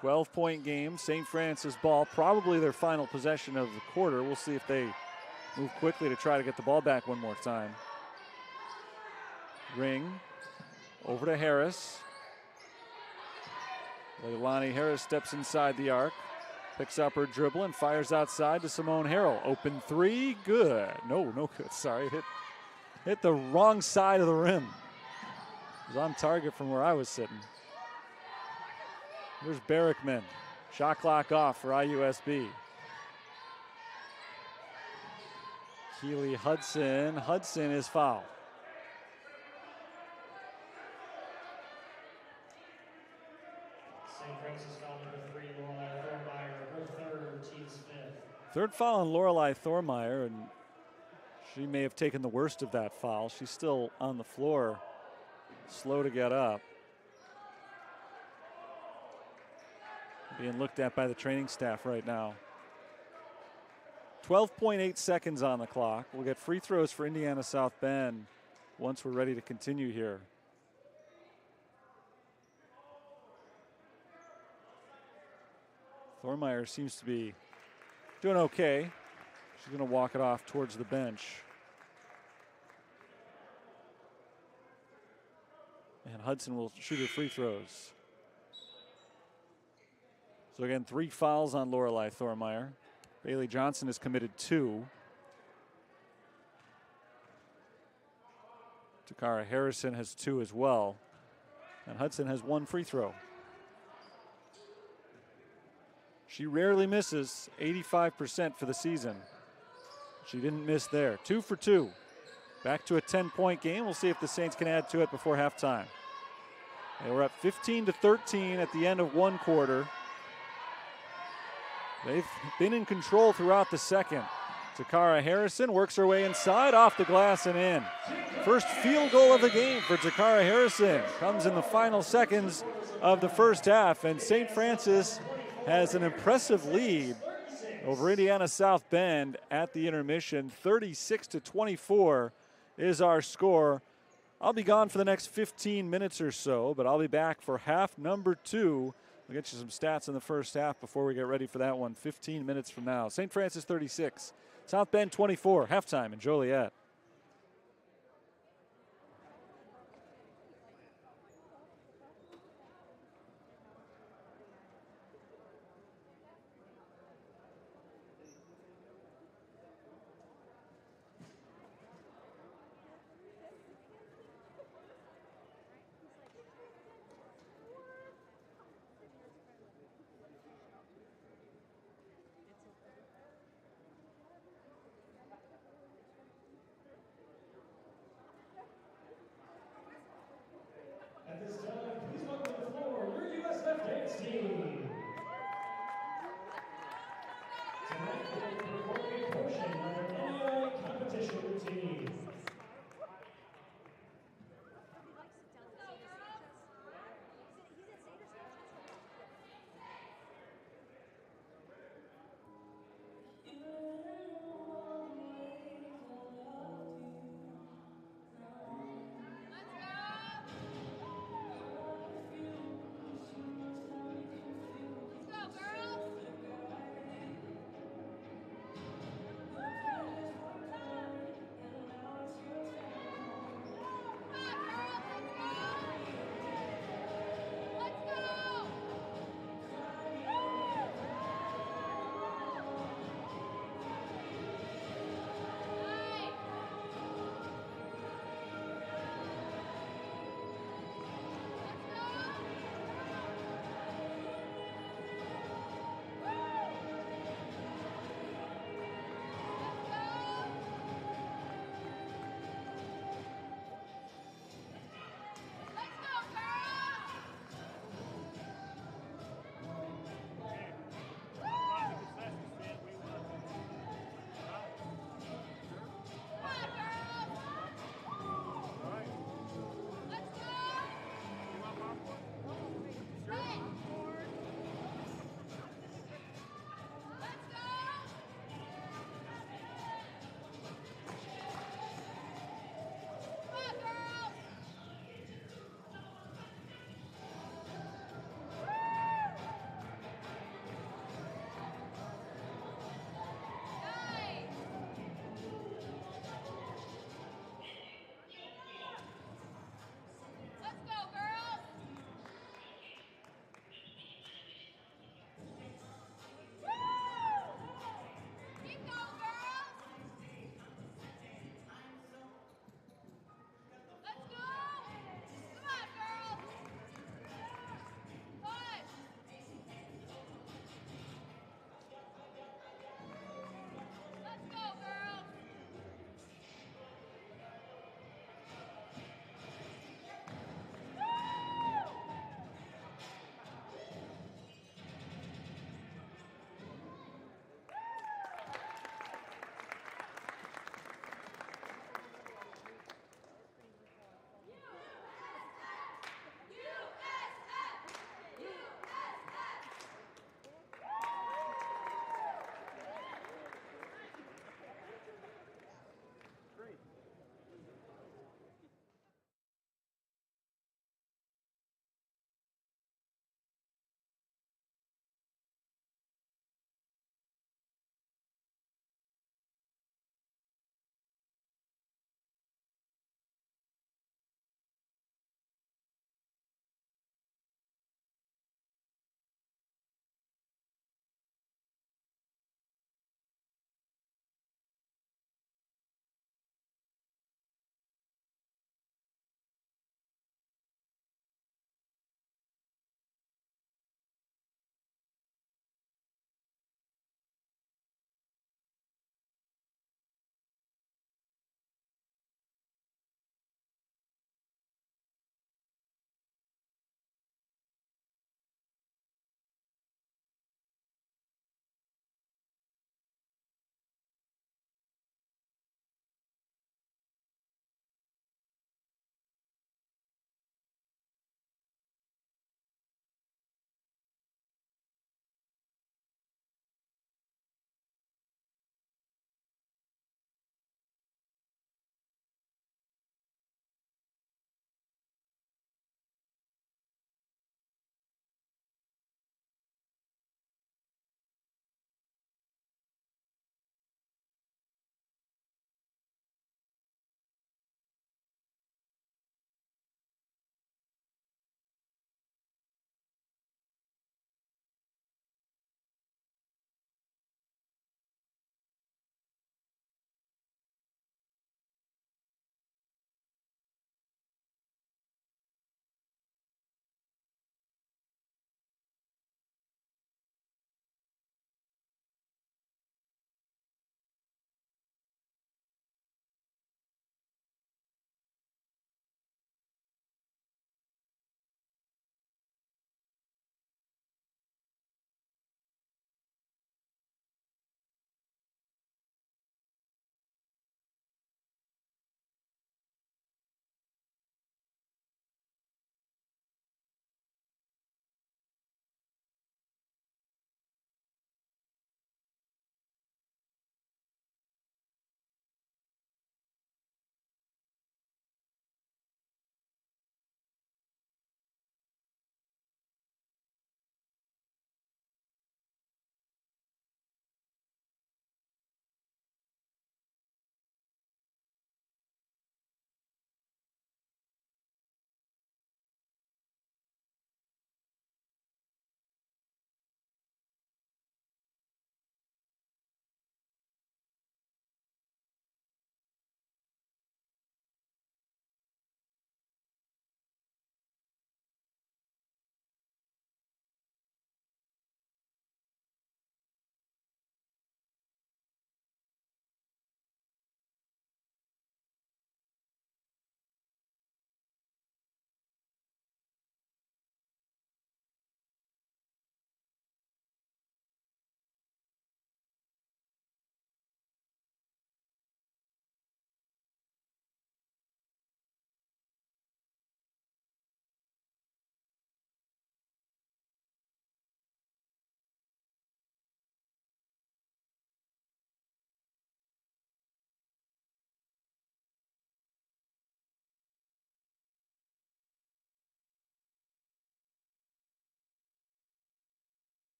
12-point game. St. Francis ball. Probably their final possession of the quarter. We'll see if they move quickly to try to get the ball back one more time. Ring over to Harris. Leilani Harris steps inside the arc. Picks up her dribble and fires outside to Simone Harrell. Open three, good. No good, sorry. Hit the wrong side of the rim. It was on target from where I was sitting. Here's Barrickman. Shot clock off for IUSB. Keely Hudson. Hudson is fouled.
St. Francis foul number 3, Lorelei Thormeyer, her third, team's fifth.
Third foul on Lorelei Thormeyer, and she may have taken the worst of that foul. She's still on the floor, slow to get up. Being looked at by the training staff right now. 12.8 seconds on the clock. We'll get free throws for Indiana South Bend once we're ready to continue here. Thormeyer seems to be doing okay. She's going to walk it off towards the bench. And Hudson will shoot her free throws. So again, 3 fouls on Lorelei Thormeyer. Bailey Johnson has committed 2. Takara Harrison has 2 as well. And Hudson has 1 free throw. She rarely misses, 85% for the season. She didn't miss there. 2 for 2. Back to a 10-point game. We'll see if the Saints can add to it before halftime. They were up 15-13 at the end of one quarter. They've been in control throughout the second. Takara Harrison works her way inside, off the glass and in. First field goal of the game for Takara Harrison. Comes in the final seconds of the first half, and St. Francis has an impressive lead over Indiana South Bend at the intermission. 36-24 is our score. I'll be gone for the next 15 minutes or so, but I'll be back for half number 2. We'll get you some stats in the first half before we get ready for that one 15 minutes from now. St. Francis 36, South Bend 24, halftime in Joliet.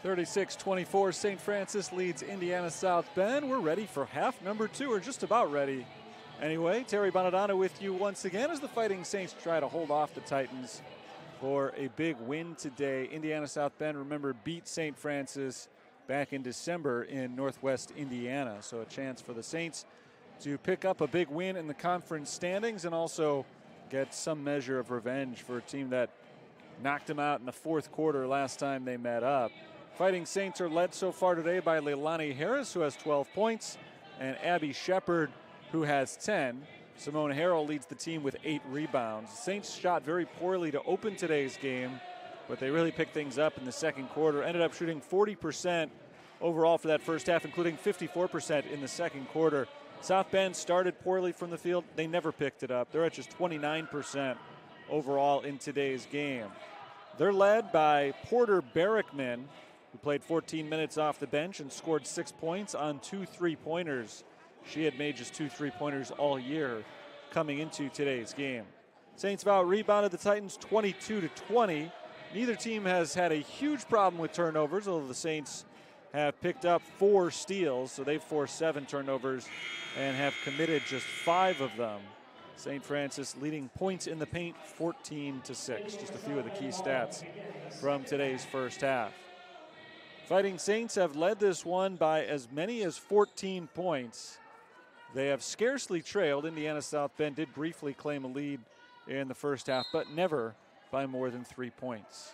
36-24, St. Francis leads Indiana South Bend. We're ready for half number 2, or just about ready. Anyway, Terry Bonadonna with you once again as the Fighting Saints try to hold off the Titans for a big win today. Indiana South Bend, remember, beat St. Francis back in December in Northwest Indiana. So a chance for the Saints to pick up a big win in the conference standings and also get some measure of revenge for a team that knocked them out in the fourth quarter last time they met up. Fighting Saints are led so far today by Leilani Harris, who has 12 points, and Abby Shepard, who has 10. Simone Harrell leads the team with 8 rebounds. The Saints shot very poorly to open today's game, but they really picked things up in the second quarter. Ended up shooting 40% overall for that first half, including 54% in the second quarter. South Bend started poorly from the field. They never picked it up. They're at just 29% overall in today's game. They're led by Porter Barrickman, who played 14 minutes off the bench and scored 6 points on 2 3-pointers. She had made just 2 3-pointers all year coming into today's game. Saints have out-rebounded the Titans 22-20. Neither team has had a huge problem with turnovers, although the Saints have picked up 4 steals, so they've forced 7 turnovers and have committed just 5 of them. St. Francis leading points in the paint 14-6. Just a few of the key stats from today's first half. Fighting Saints have led this one by as many as 14 points. They have scarcely trailed. Indiana South Bend did briefly claim a lead in the first half, but never by more than 3 points.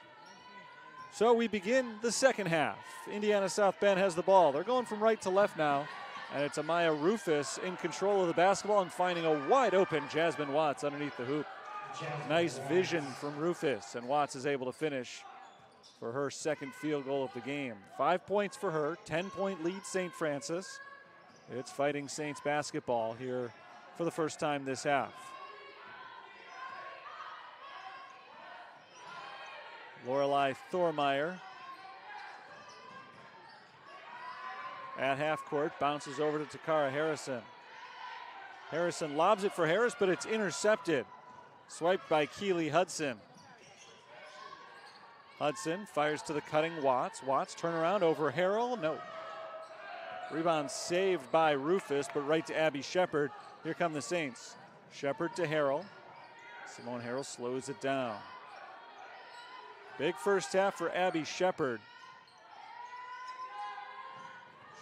So we begin the second half. Indiana South Bend has the ball. They're going from right to left now, and it's Amaya Rufus in control of the basketball and finding a wide open Jasmine Watts underneath the hoop. Nice vision from Rufus, and Watts is able to finish for her second field goal of the game. 5 points for her, 10-point lead St. Francis. It's Fighting Saints basketball here for the first time this half. Lorelei Thormeyer at half court, bounces over to Takara Harrison. Harrison lobs it for Harris, but it's intercepted. Swiped by Keely Hudson. Hudson fires to the cutting Watts. Watts turnaround over Harrell, no. Rebound saved by Rufus, but right to Abby Shepard. Here come the Saints. Shepard to Harrell. Simone Harrell slows it down. Big first half for Abby Shepard.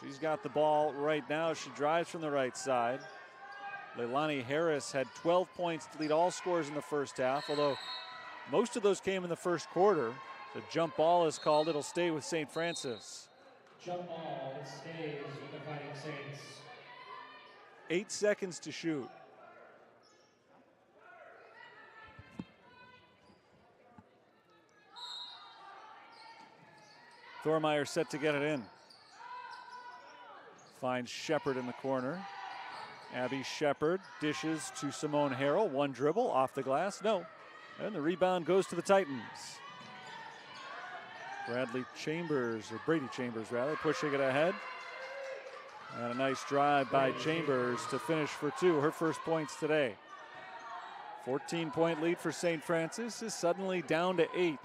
She's got the ball right now. She drives from the right side. Leilani Harris had 12 points to lead all scorers in the first half, although most of those came in the first quarter. The jump ball is called. It'll stay with St. Francis.
Jump ball, it stays with the Fighting Saints.
8 seconds to shoot. Thormeyer set to get it in. Finds Shepard in the corner. Abby Shepard dishes to Simone Harrell. One dribble off the glass, no. And the rebound goes to the Titans. Brady Chambers, rather, pushing it ahead. And a nice drive by Chambers to finish for 2, her first points today. 14-point lead for St. Francis is suddenly down to 8.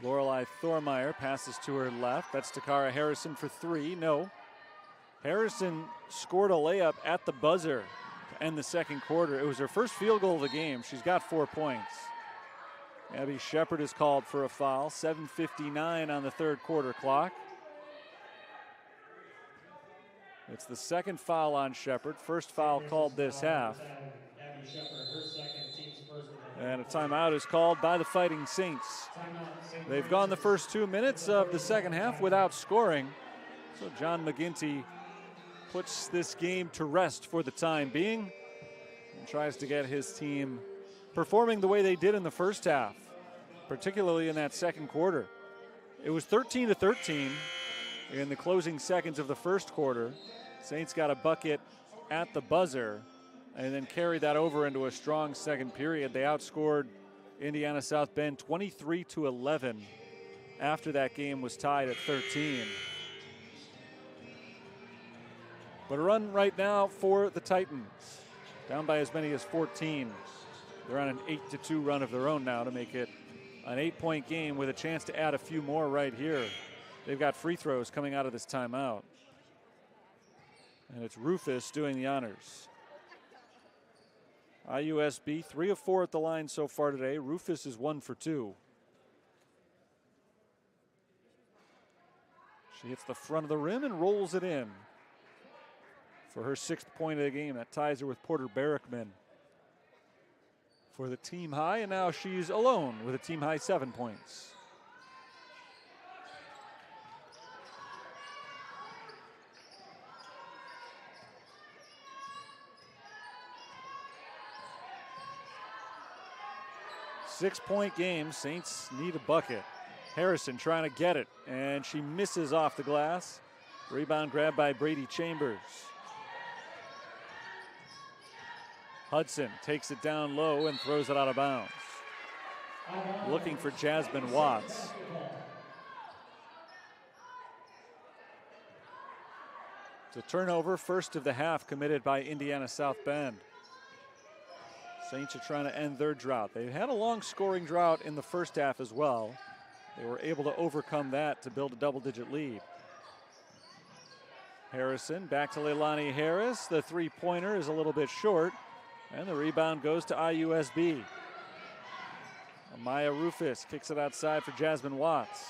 Lorelei Thormeyer passes to her left. That's Takara Harrison for 3, no. Harrison scored a layup at the buzzer to end the second quarter. It was her first field goal of the game. She's got 4 points. Abby Shepard is called for a foul. 7:59 on the third quarter clock. It's the second foul on Shepard. First foul called this half. And a timeout is called by the Fighting Saints. They've gone the first 2 minutes of the second half without scoring. So John McGinty puts this game to rest for the time being and tries to get his team performing the way they did in the first half, particularly in that second quarter. It was 13-13 in the closing seconds of the first quarter. Saints got a bucket at the buzzer and then carried that over into a strong second period. They outscored Indiana South Bend 23-11 after that game was tied at 13. But a run right now for the Titans. Down by as many as 14. They're on an 8-2 run of their own now to make it an 8-point game with a chance to add a few more right here. They've got free throws coming out of this timeout. And it's Rufus doing the honors. IUSB 3 of 4 at the line so far today. Rufus is 1 for 2. She hits the front of the rim and rolls it in for her 6th point of the game. That ties her with Porter Barrickman for the team high, and now she's alone with a team high 7 points. Six-point game. Saints need a bucket. Harrison trying to get it, and she misses off the glass. Rebound grabbed by Brady Chambers. Hudson takes it down low and throws it out of bounds. Looking for Jasmine Watts. It's a turnover, first of the half, committed by Indiana South Bend. Saints are trying to end their drought. They had a long scoring drought in the first half as well. They were able to overcome that to build a double-digit lead. Harrison back to Leilani Harris. The three-pointer is a little bit short, and the rebound goes to IUSB. Amaya Rufus kicks it outside for Jasmine Watts.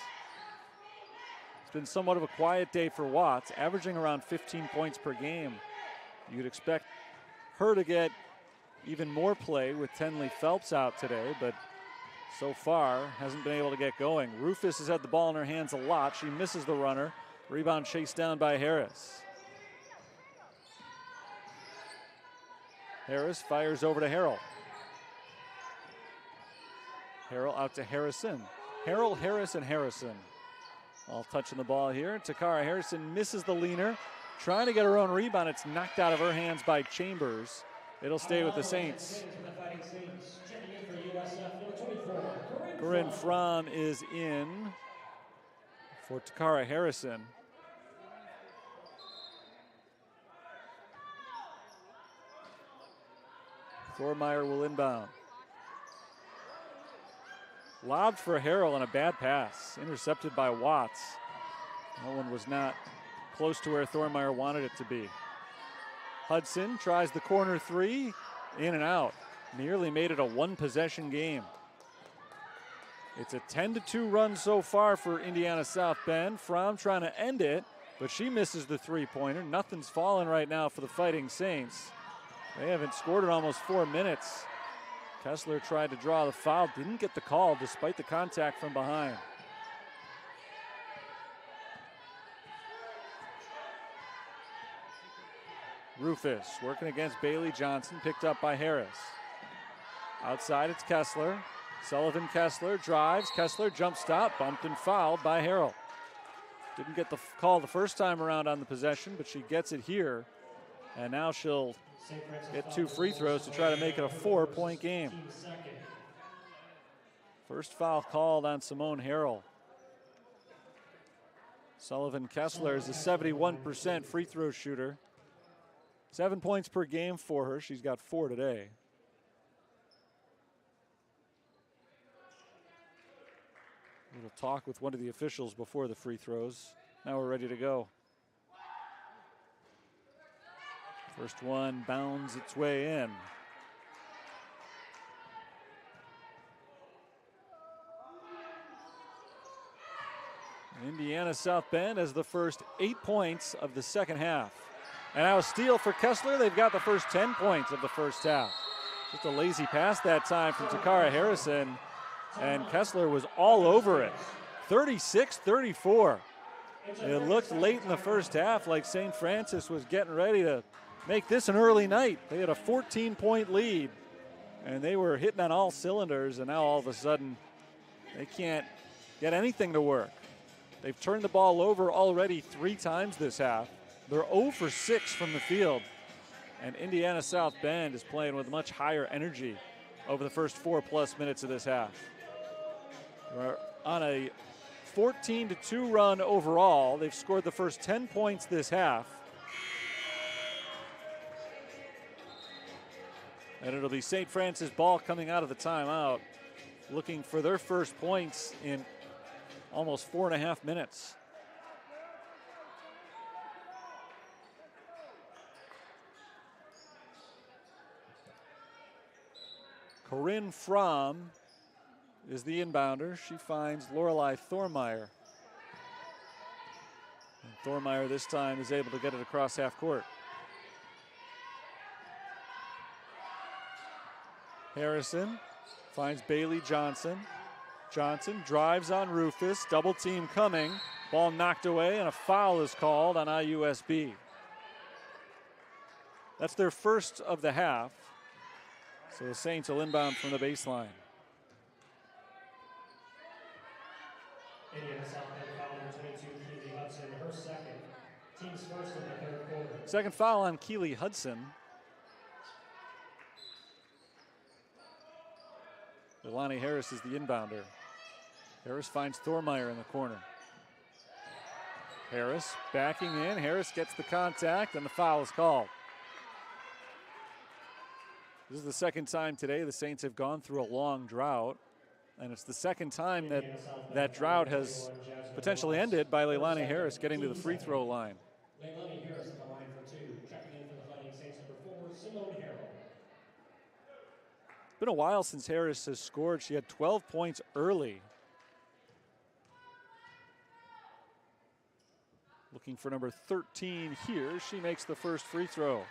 It's been somewhat of a quiet day for Watts, averaging around 15 points per game. You'd expect her to get even more play with Tenley Phelps out today, but so far hasn't been able to get going. Rufus has had the ball in her hands a lot. She misses the runner. Rebound chased down by Harris. Harris fires over to Harrell. Harrell out to Harrison. Harrell, Harris, and Harrison all touching the ball here. Takara Harrison misses the leaner, trying to get her own rebound. It's knocked out of her hands by Chambers. It'll stay with the Saints. Corinne Fromm is in for Takara Harrison. Thormeyer will inbound. Lobbed for Harrell and a bad pass. Intercepted by Watts. That one was not close to where Thormeyer wanted it to be. Hudson tries the corner three. In and out. Nearly made it a one-possession game. It's a 10-2 run so far for Indiana South Bend. Fromm trying to end it, but she misses the three-pointer. Nothing's falling right now for the Fighting Saints. They haven't scored in almost 4 minutes. Kessler tried to draw the foul, didn't get the call despite the contact from behind. Rufus working against Bailey Johnson, picked up by Harris. Outside it's Kessler. Sullivan Kessler drives. Kessler jump stop, bumped and fouled by Harrell. Didn't get the call the first time around on the possession, but she gets it here. And now she'll get 2 free throws to try to make it a 4-point game. First foul called on Simone Harrell. Sullivan Kessler is a 71% free throw shooter. 7 points per game for her. She's got 4 today. A little talk with one of the officials before the free throws. Now we're ready to go. First one bounds its way in. Indiana South Bend has the first 8 points of the second half. And now a steal for Kessler. They've got the first 10 points of the first half. Just a lazy pass that time from Takara Harrison. And Kessler was all over it. 36-34. It looked late in the first half like St. Francis was getting ready to make this an early night. They had a 14-point lead, and they were hitting on all cylinders, and now all of a sudden they can't get anything to work. They've turned the ball over already 3 times this half. They're 0 for 6 from the field, and Indiana South Bend is playing with much higher energy over the first 4+ minutes of this half. They're on a 14-2 run overall. They've scored the first 10 points this half. And it'll be St. Francis ball coming out of the timeout, looking for their first points in almost 4.5 minutes. Corinne Fromm is the inbounder. She finds Lorelei Thormeyer. And Thormeyer this time is able to get it across half court. Harrison finds Bailey Johnson. Johnson drives on Rufus, double team coming. Ball knocked away and a foul is called on IUSB. That's their first of the half. So the Saints will inbound from the baseline.
Indiana South Bend foul number 22, Keely Hudson, her second. Team's first in the third quarter.
Second foul on Keely Hudson. Leilani Harris is the inbounder. Harris finds Thormeyer in the corner. Harris backing in. Harris gets the contact and the foul is called. This is the second time today the Saints have gone through a long drought, and it's the second time that drought has potentially ended by Leilani Harris getting to the free throw line.
Leilani Harris at the line for two. Checking in for the Fighting Saints, number 4, Simone Harrell.
Been a while since Harris has scored. She had 12 points early. Looking for number 13 here. She makes the first free throw.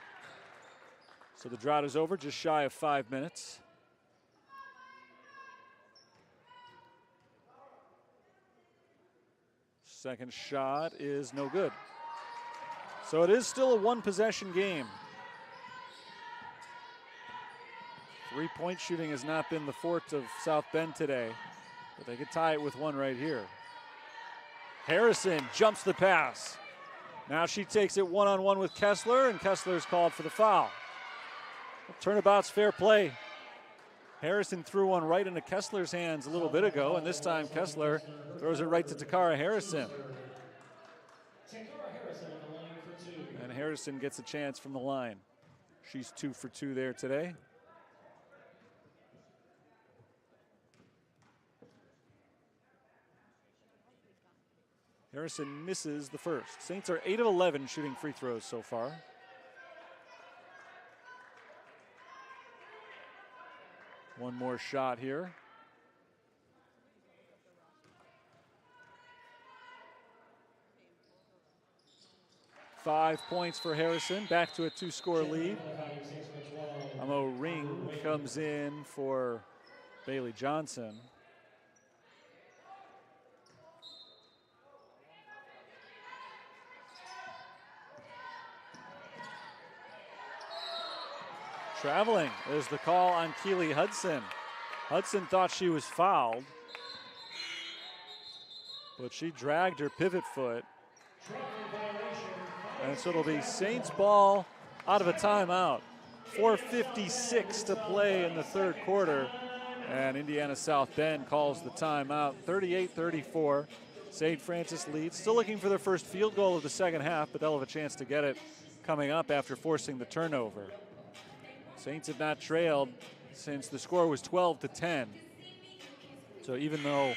So the drought is over, just shy of 5 minutes. Second shot is no good. So it is still a one-possession game. Three-point shooting has not been the forte of South Bend today, but they could tie it with one right here. Harrison jumps the pass. Now she takes it one-on-one with Kessler, and Kessler's called for the foul. Turnabout's fair play. Harrison threw one right into Kessler's hands a little bit ago, and this time Kessler throws it right to Takara Harrison. And Harrison gets a chance from the line. She's 2 for 2 there today. Harrison misses the first. Saints are 8 of 11 shooting free throws so far. One more shot here. Five points for Harrison, back to a 2-score lead. Amo Ring comes in for Bailey Johnson. Traveling is the call on Keely Hudson. Hudson thought she was fouled, but she dragged her pivot foot. And so it'll be Saints ball out of a timeout. 4:56 to play in the third quarter. And Indiana South Bend calls the timeout. 38-34. St. Francis leads. Still looking for their first field goal of the second half, but they'll have a chance to get it coming up after forcing the turnover. Saints have not trailed since the score was 12-10. So even though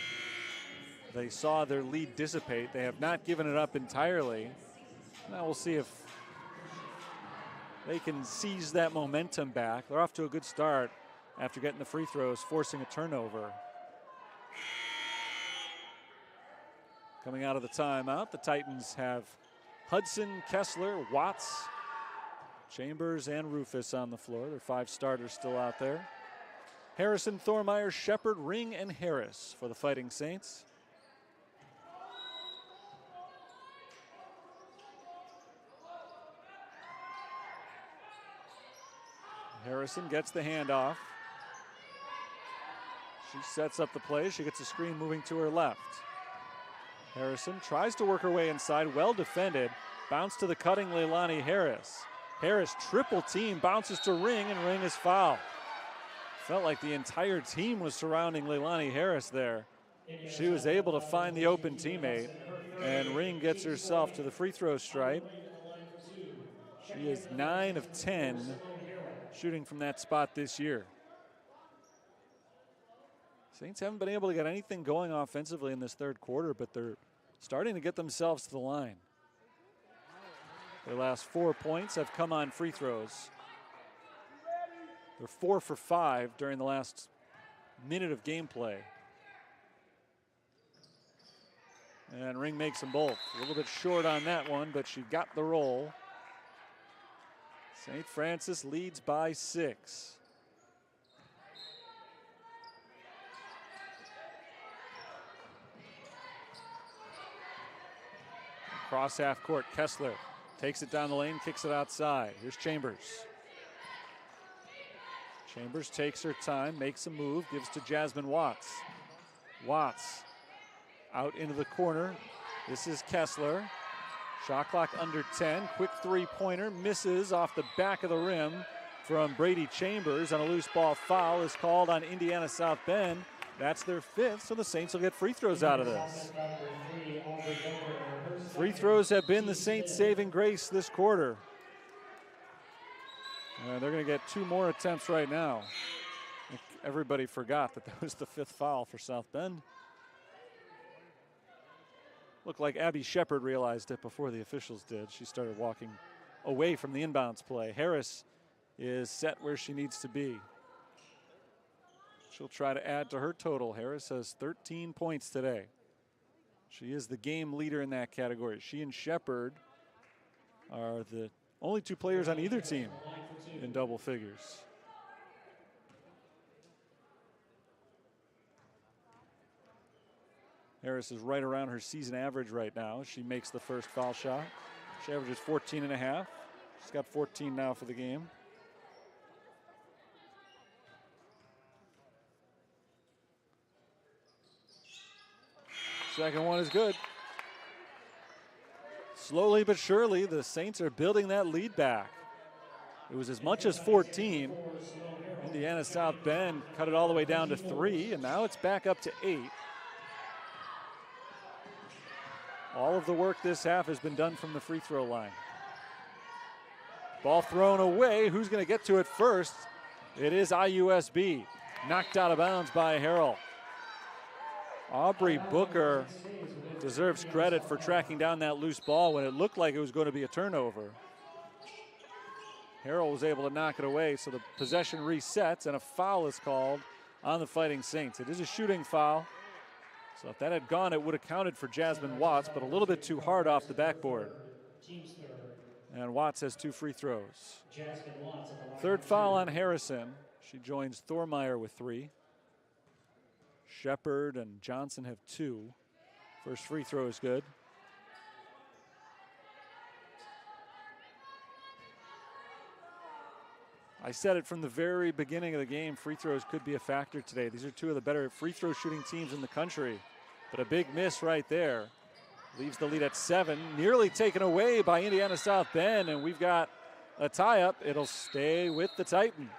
they saw their lead dissipate, they have not given it up entirely. Now we'll see if they can seize that momentum back. They're off to a good start after getting the free throws, forcing a turnover. Coming out of the timeout, the Titans have Hudson, Kessler, Watts, Chambers, and Rufus on the floor. Their 5 starters still out there. Harrison, Thormeyer, Shepard, Ring, and Harris for the Fighting Saints. Harrison gets the handoff. She sets up the play. She gets a screen moving to her left. Harrison tries to work her way inside, well defended. Bounce to the cutting Leilani Harris. Harris triple team, bounces to Ring, and Ring is fouled. Felt like the entire team was surrounding Leilani Harris there. She was able to find the open teammate, and Ring gets herself to the free throw stripe. She is 9 of 10 shooting from that spot this year. Saints haven't been able to get anything going offensively in this third quarter, but they're starting to get themselves to the line. Their last 4 points have come on free throws. They're 4 for 5 during the last minute of gameplay. And Ring makes them both. A little bit short on that one, but she got the roll. St. Francis leads by 6. Cross half court, Kessler takes it down the lane, kicks it outside. Here's Chambers. Chambers takes her time, makes a move, gives to Jasmine Watts. Watts out into the corner. This is Kessler. Shot clock under 10. Quick three-pointer, misses off the back of the rim from Brady Chambers, and a loose ball foul is called on Indiana South Bend. That's their 5th, so the Saints will get free throws out of this. Free throws have been the Saints' saving grace this quarter. They're going to get 2 more attempts right now. Everybody forgot that was the 5th foul for South Bend. Looked like Abby Shepard realized it before the officials did. She started walking away from the inbounds play. Harris is set where she needs to be. She'll try to add to her total. Harris has 13 points today. She is the game leader in that category. She and Shepard are the only 2 players on either team in double figures. Harris is right around her season average right now. She makes the first foul shot. She averages 14.5. She's got 14 now for the game. Second one is good. Slowly but surely, the Saints are building that lead back. It was as much as 14. Indiana South Bend cut it all the way down to 3, and now it's back up to 8. All of the work this half has been done from the free throw line. Ball thrown away. Who's going to get to it first? It is IUSB. Knocked out of bounds by Harrell. Aubrey Booker deserves credit for tracking down that loose ball when it looked like it was going to be a turnover. Harrell was able to knock it away, so the possession resets and a foul is called on the Fighting Saints. It is a shooting foul. So if that had gone, it would have counted for Jasmine Watts, but a little bit too hard off the backboard. And Watts has 2 free throws. Third foul on Harrison. She joins Thormeyer with 3. Shepard and Johnson have 2. First free throw is good. I said it from the very beginning of the game, free throws could be a factor today. These are 2 of the better free throw shooting teams in the country. But a big miss right there leaves the lead at 7, nearly taken away by Indiana South Bend, and we've got a tie-up. It'll stay with the Titans.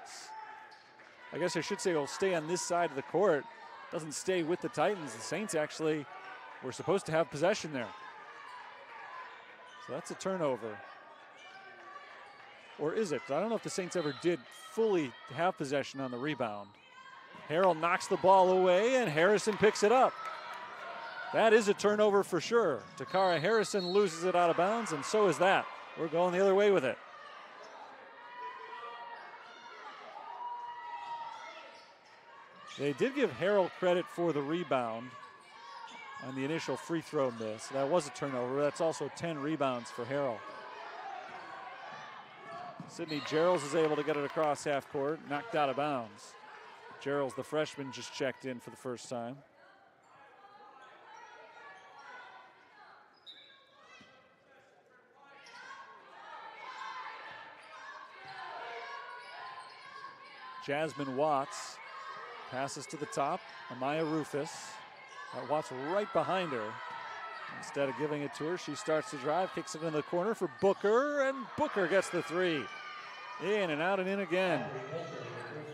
I guess I should say it'll stay on this side of the court. Doesn't stay with the Titans. The Saints actually were supposed to have possession there. So that's a turnover. Or is it? I don't know if the Saints ever did fully have possession on the rebound. Harrell knocks the ball away, and Harrison picks it up. That is a turnover for sure. Takara Harrison loses it out of bounds, and so is that. We're going the other way with it. They did give Harrell credit for the rebound on the initial free throw miss. That was a turnover. That's also 10 rebounds for Harrell. Sydney Geralds is able to get it across half court, knocked out of bounds. Geralds, the freshman, just checked in for the first time. Jasmine Watts passes to the top. Amaya Rufus. Watts right behind her. Instead of giving it to her, she starts to drive, kicks it in the corner for Booker, and Booker gets the 3. In and out and in again.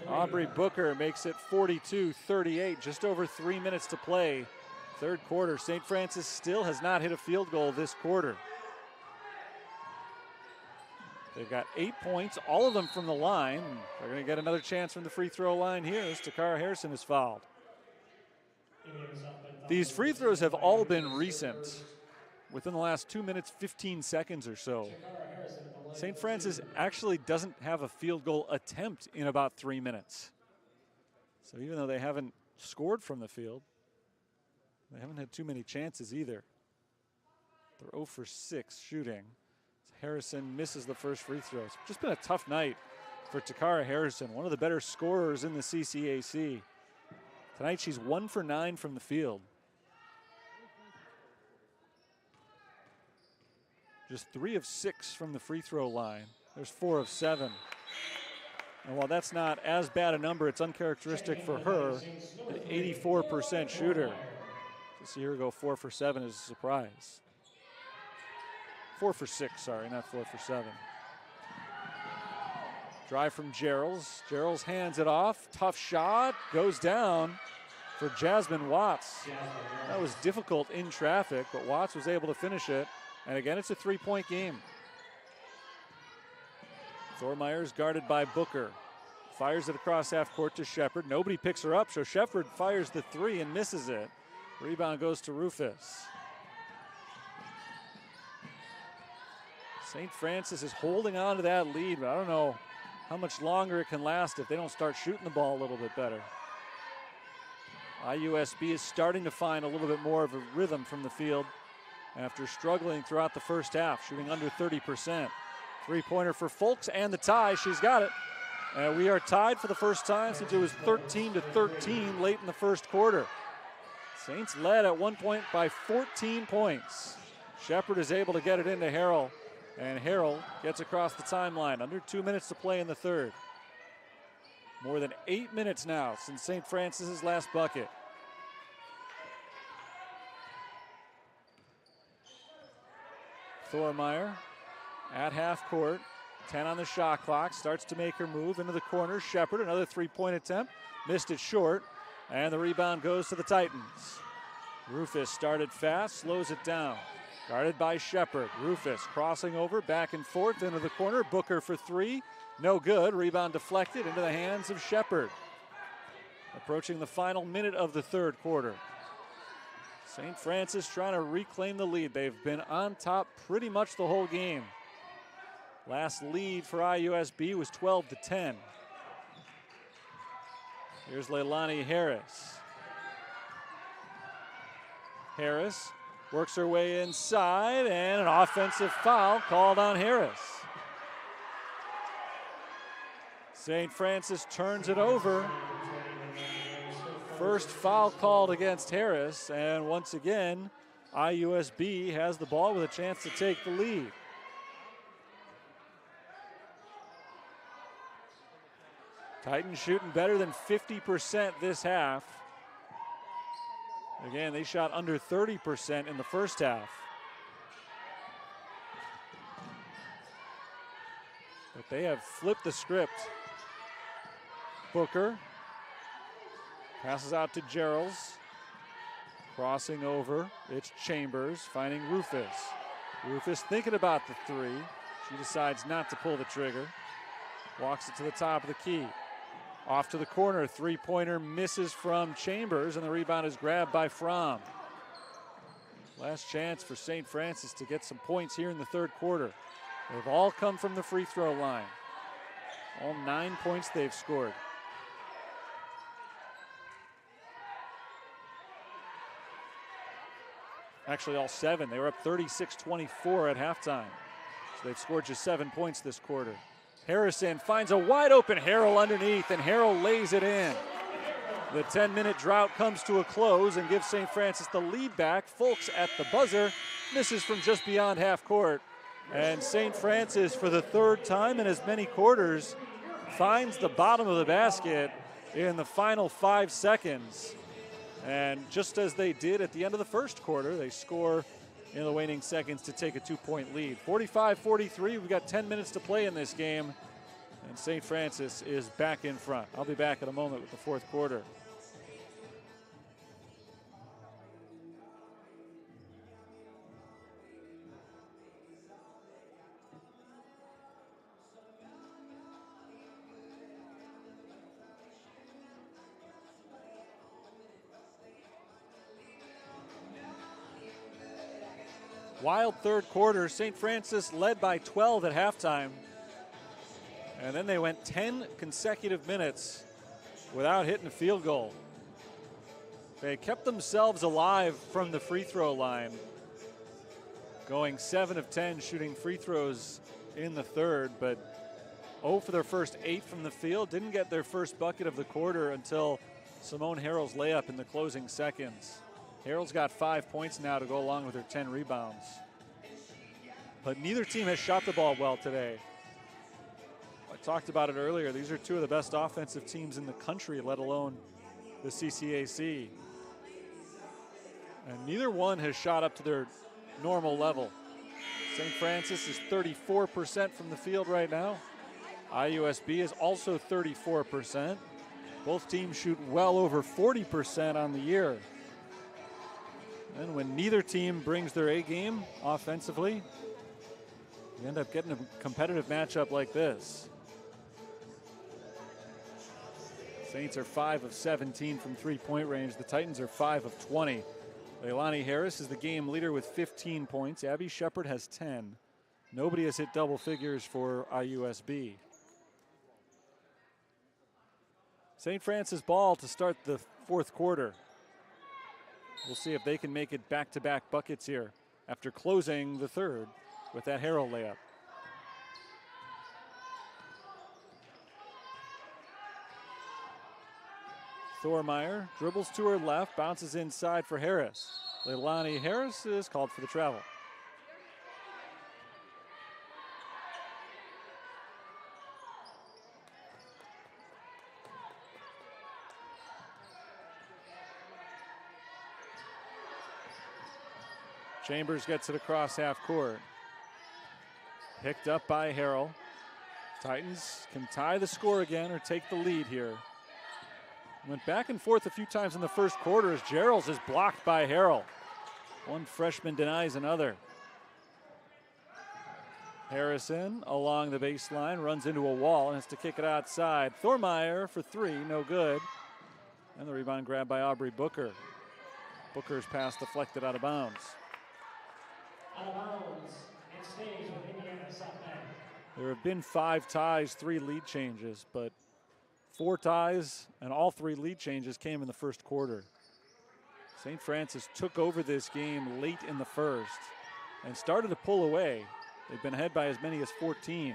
Aubrey Booker makes it 42-38, just over 3 minutes to play. Third quarter. St. Francis still has not hit a field goal this quarter. They've got 8 points, all of them from the line. They're going to get another chance from the free throw line here as Takara Harrison is fouled. These free throws have all been recent, within the last 2 minutes, 15 seconds or so. St. Francis actually doesn't have a field goal attempt in about 3 minutes. So even though they haven't scored from the field, they haven't had too many chances either. They're 0 for 6 shooting. Harrison misses the first free throw. It's just been a tough night for Takara Harrison, one of the better scorers in the CCAC. Tonight she's 1 for 9 from the field. Just 3 of 6 from the free throw line. There's 4 of 7. And while that's not as bad a number, it's uncharacteristic for her, an 84% shooter. To see her go 4 for 7 is a surprise. 4 for 6, sorry, not 4 for 7. Drive from Gerals. Gerals hands it off. Tough shot. Goes down for Jasmine Watts. That was difficult in traffic, but Watts was able to finish it. And again, it's a 3-point game. Thormeyer's guarded by Booker. Fires it across half court to Shepard. Nobody picks her up, so Shepard fires the 3 and misses it. Rebound goes to Rufus. St. Francis is holding on to that lead, but I don't know how much longer it can last if they don't start shooting the ball a little bit better. IUSB is starting to find a little bit more of a rhythm from the field after struggling throughout the first half, shooting under 30%. Three-pointer for Folks and the tie. She's got it. And we are tied for the first time since it was 13-13 late in the first quarter. Saints led at one point by 14 points. Shepard is able to get it into Harrell, and Harrell gets across the timeline. Under 2 minutes to play in the third. More than 8 minutes now since St. Francis's last bucket. Thormeyer at half court, 10 on the shot clock, starts to make her move into the corner. Shepard, another three-point attempt, missed it short, and the rebound goes to the Titans. Rufus started fast, slows it down. Guarded by Shepard. Rufus crossing over, back and forth into the corner. Booker for 3, no good. Rebound deflected into the hands of Shepard. Approaching the final minute of the third quarter. St. Francis trying to reclaim the lead. They've been on top pretty much the whole game. Last lead for IUSB was 12-10. Here's Leilani Harris. Harris works her way inside, and an offensive foul called on Harris. St. Francis turns it over. First foul called against Harris, and once again, IUSB has the ball with a chance to take the lead. Titans shooting better than 50% this half. Again, they shot under 30% in the first half. But they have flipped the script. Booker passes out to Gerals. Crossing over, it's Chambers finding Rufus. Rufus thinking about the 3. She decides not to pull the trigger. Walks it to the top of the key. Off to the corner, three-pointer misses from Chambers, and the rebound is grabbed by Fromm. Last chance for St. Francis to get some points here in the third quarter. They've all come from the free throw line. All 9 points they've scored. Actually, all 7. They were up 36-24 at halftime. So they've scored just 7 points this quarter. Harrison finds a wide open Harrell underneath, and Harrell lays it in. The 10-minute drought comes to a close and gives St. Francis the lead back. Folks at the buzzer misses from just beyond half court. And St. Francis, for the third time in as many quarters, finds the bottom of the basket in the final 5 seconds. And just as they did at the end of the first quarter, they score in the waning seconds to take a 2-point lead. 45-43, we've got 10 minutes to play in this game, and St. Francis is back in front. I'll be back in a moment with the fourth quarter. Wild third quarter. St. Francis led by 12 at halftime. And then they went 10 consecutive minutes without hitting a field goal. They kept themselves alive from the free throw line, going 7 of 10 shooting free throws in the third, but 0 for their first 8 from the field. Didn't get their first bucket of the quarter until Simone Harrell's layup in the closing seconds. Harrell's got 5 points now to go along with her 10 rebounds. But neither team has shot the ball well today. I talked about it earlier. These are two of the best offensive teams in the country, let alone the CCAC. And neither one has shot up to their normal level. St. Francis is 34% from the field right now. IUSB is also 34%. Both teams shoot well over 40% on the year. And when neither team brings their A game offensively, you end up getting a competitive matchup like this. Saints are 5 of 17 from three-point range. The Titans are 5 of 20. Leilani Harris is the game leader with 15 points. Abby Shepard has 10. Nobody has hit double figures for IUSB. St. Francis ball to start the fourth quarter. We'll see if they can make it back-to-back buckets here after closing the third with that Harrell layup. Thormeyer dribbles to her left, bounces inside for Harris. Leilani Harris is called for the travel. Chambers gets it across half court. Picked up by Harrell. Titans can tie the score again or take the lead here. Went back and forth a few times in the first quarter as Gerald's is blocked by Harrell. One freshman denies another. Harrison along the baseline, runs into a wall and has to kick it outside. Thormeyer for three, no good. And the rebound grabbed by Aubrey Booker. Booker's pass deflected out of bounds.
Out of bounds, it stays with Indiana South Bend.
There have been 5 ties, 3 lead changes, but 4 ties and all 3 lead changes came in the first quarter. St. Francis took over this game late in the first and started to pull away. They've been ahead by as many as 14.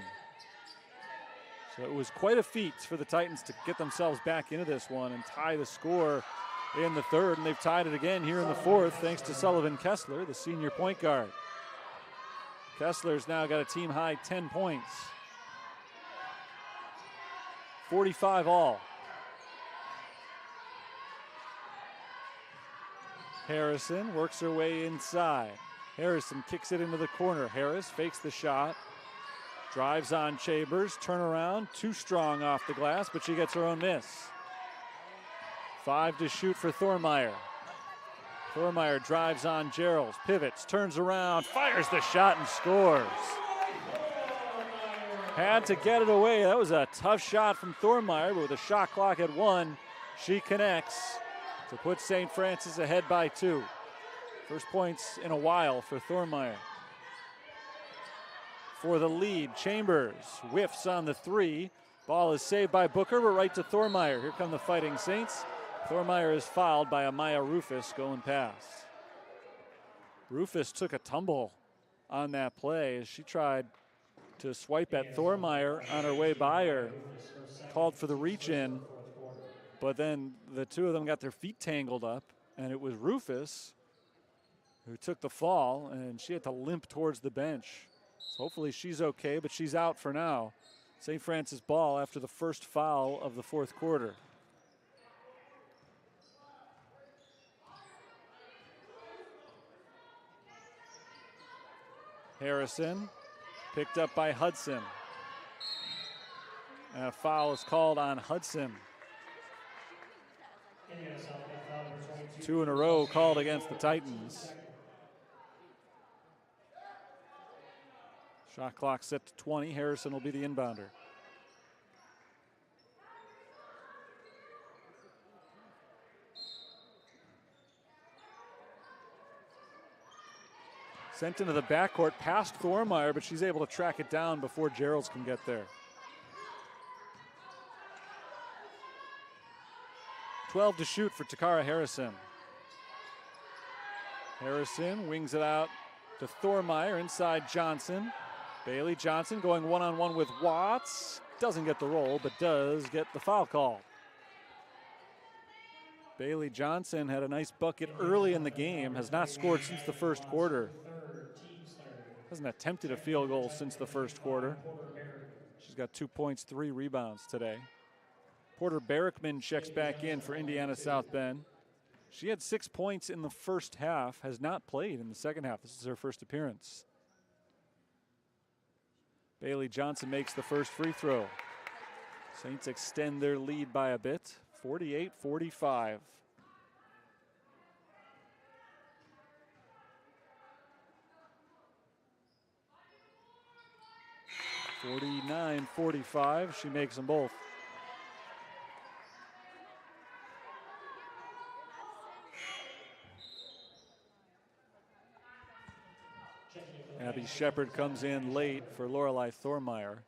So it was quite a feat for the Titans to get themselves back into this one and tie the score in the third, and they've tied it again here in the fourth thanks to Sullivan Kessler, the senior point guard. Kessler's now got a team-high 10 points. 45 all. Harrison works her way inside. Harrison kicks it into the corner. Harris fakes the shot. Drives on Chambers. Turnaround. Too strong off the glass, but she gets her own miss. 5 to shoot for Thormeyer. Thormeyer drives on Gerald. Pivots. Turns around. Fires the shot and scores. Had to get it away. That was a tough shot from Thormeyer, but with a shot clock at 1, she connects to put St. Francis ahead by 2. First points in a while for Thormeyer. For the lead, Chambers whiffs on the 3. Ball is saved by Booker, but right to Thormeyer. Here come the Fighting Saints. Thormeyer is fouled by Amaya Rufus going past. Rufus took a tumble on that play as she tried to swipe at Thormeyer on her way by her. Called for the reach in, but then the two of them got their feet tangled up, and it was Rufus who took the fall, and she had to limp towards the bench. So hopefully she's okay, but she's out for now. St. Francis ball after the first foul of the fourth quarter. Harrison picked up by Hudson. And a foul is called on Hudson. 2 in a row called against the Titans. Shot clock set to 20. Harrison will be the inbounder. Sent into the backcourt past Thormeyer, but she's able to track it down before Gerald's can get there. 12 to shoot for Takara Harrison. Harrison wings it out to Thormeyer inside Johnson. Bailey Johnson going one-on-one with Watts. Doesn't get the roll, but does get the foul call. Bailey Johnson had a nice bucket early in the game, has not scored since the first quarter. Hasn't attempted a field goal since the first quarter. She's got 2 points, 3 rebounds today. Porter Barrickman checks back in for Indiana South Bend. She had 6 points in the first half, has not played in the second half. This is her first appearance. Bailey Johnson makes the first free throw. Saints extend their lead by a bit, 48-45. (49-45). She makes them both. Abby Shepard comes in late for Lorelei Thormeyer.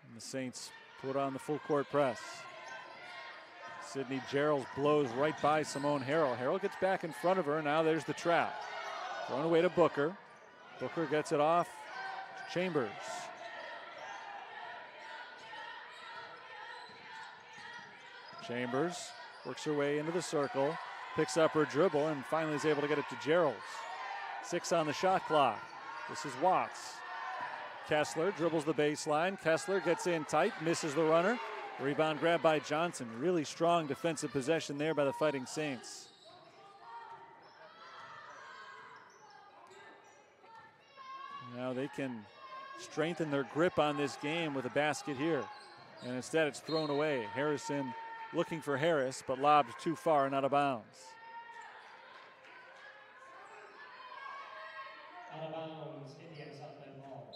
And the Saints put on the full court press. Sydney Gerald blows right by Simone Harrell. Harrell gets back in front of her. Now there's the trap. Thrown away to Booker. Booker gets it off to Chambers. Chambers works her way into the circle, picks up her dribble, and finally is able to get it to Gerald. 6 on the shot clock. This is Watts. Kessler dribbles the baseline. Kessler gets in tight, misses the runner. Rebound grab by Johnson. Really strong defensive possession there by the Fighting Saints. Now they can strengthen their grip on this game with a basket here. And instead it's thrown away. Harrison looking for Harris, but lobbed too far and out of bounds.
Out of bounds, Indiana South Bend ball.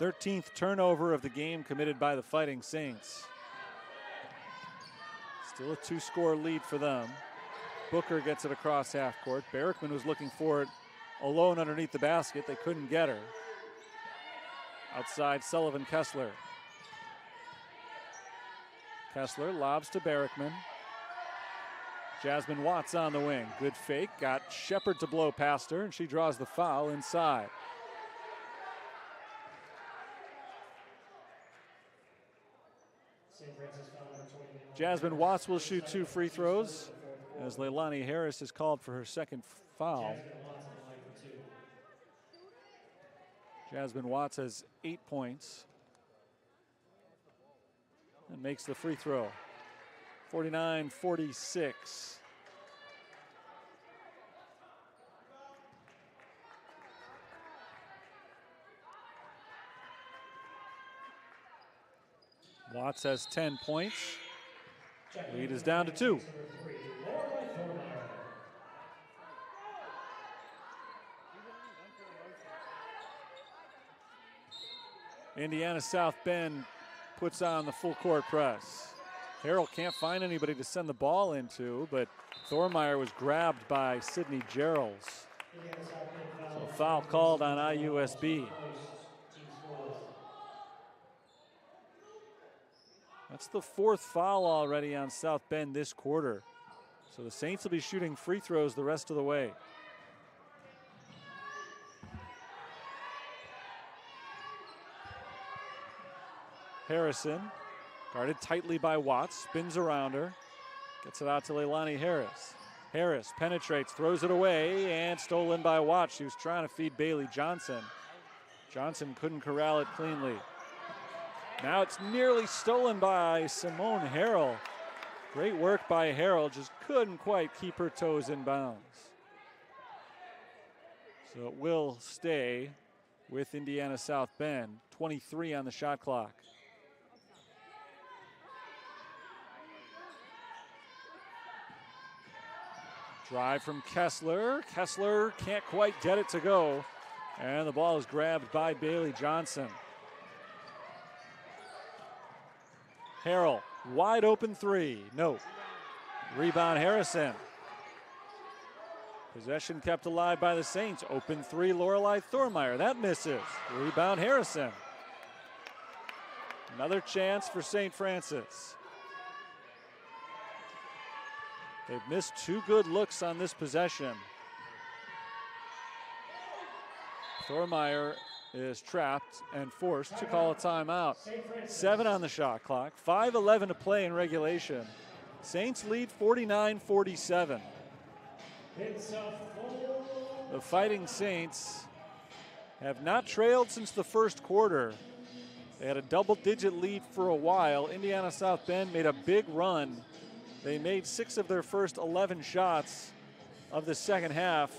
13th turnover of the game committed by the Fighting Saints. Still a 2-score lead for them. Booker gets it across half court. Barrickman was looking for it alone underneath the basket. They couldn't get her. Outside, Sullivan Kessler. Kessler lobs to Barrickman. Jasmine Watts on the wing. Good fake. Got Shepard to blow past her, and she draws the foul inside. Jasmine Watts will shoot 2 free throws as Leilani Harris is called for her second foul. Jasmine Watts has 8 points and makes the free throw. 49-46. Watts has 10 points. Lead is down to 2. Indiana South Bend puts on the full court press. Harrell can't find anybody to send the ball into, but Thormeyer was grabbed by Sydney Geralds. So foul called on IUSB. That's the 4th foul already on South Bend this quarter. So the Saints will be shooting free throws the rest of the way. Harrison, guarded tightly by Watts, spins around her, gets it out to Leilani Harris. Harris penetrates, throws it away, and stolen by Watts. She was trying to feed Bailey Johnson. Johnson couldn't corral it cleanly. Now it's nearly stolen by Simone Harrell. Great work by Harrell, just couldn't quite keep her toes in bounds. So it will stay with Indiana South Bend. 23 on the shot clock. Drive from Kessler. Kessler can't quite get it to go. And the ball is grabbed by Bailey Johnson. Harrell, wide open 3. No. Rebound Harrison. Possession kept alive by the Saints. Open three, Lorelei Thormeyer. That misses. Rebound, Harrison. Another chance for St. Francis. They've missed two good looks on this possession. Thormeyer is trapped and forced to call a timeout. 7 on the shot clock, 5:11 to play in regulation. Saints lead 49-47. The Fighting Saints have not trailed since the first quarter. They had a double-digit lead for a while. Indiana South Bend made a big run. They made 6 of their first 11 shots of the second half,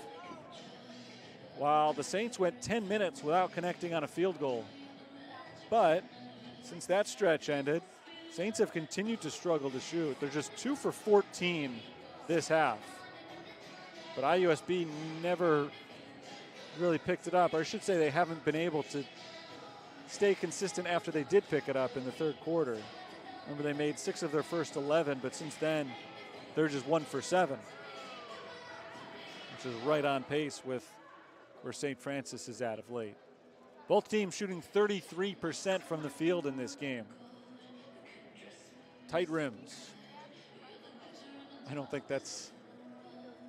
while the Saints went 10 minutes without connecting on a field goal. But since that stretch ended, Saints have continued to struggle to shoot. They're just 2 for 14 this half. But IUSB never really picked it up, or I should say they haven't been able to stay consistent after they did pick it up in the third quarter. Remember, they made 6 of their first 11, but since then, they're just 1 for 7, which is right on pace with where St. Francis is at of late. Both teams shooting 33% from the field in this game. Tight rims. I don't think that's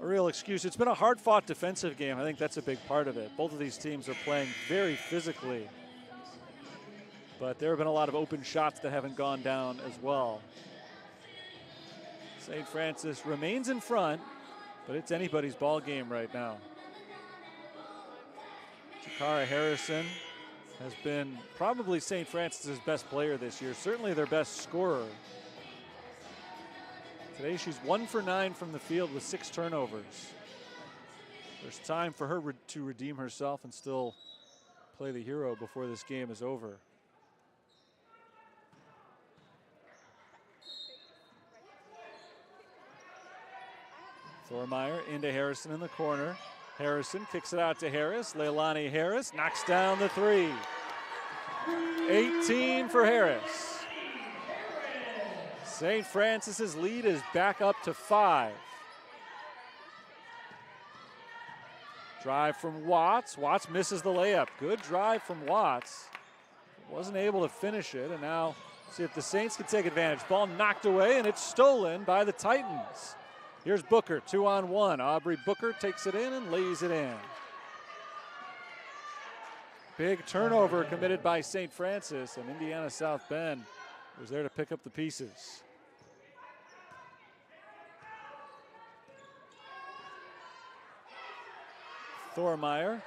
a real excuse. It's been a hard-fought defensive game. I think that's a big part of it. Both of these teams are playing very physically, but there have been a lot of open shots that haven't gone down as well. St. Francis remains in front, but it's anybody's ball game right now. Takara Harrison has been probably St. Francis's best player this year, certainly their best scorer. Today she's 1 for 9 from the field with 6 turnovers. There's time for her to redeem herself and still play the hero before this game is over. Thormeyer into Harrison in the corner. Harrison kicks it out to Harris. Leilani Harris knocks down the 3. 18 for Harris. St. Francis's lead is back up to 5. Drive from Watts. Watts misses the layup. Good drive from Watts. Wasn't able to finish it, and now see if the Saints can take advantage. Ball knocked away, and it's stolen by the Titans. Here's Booker, 2-on-1. Aubrey Booker takes it in and lays it in. Big turnover committed by St. Francis, and Indiana South Bend was there to pick up the pieces. Thormeyer,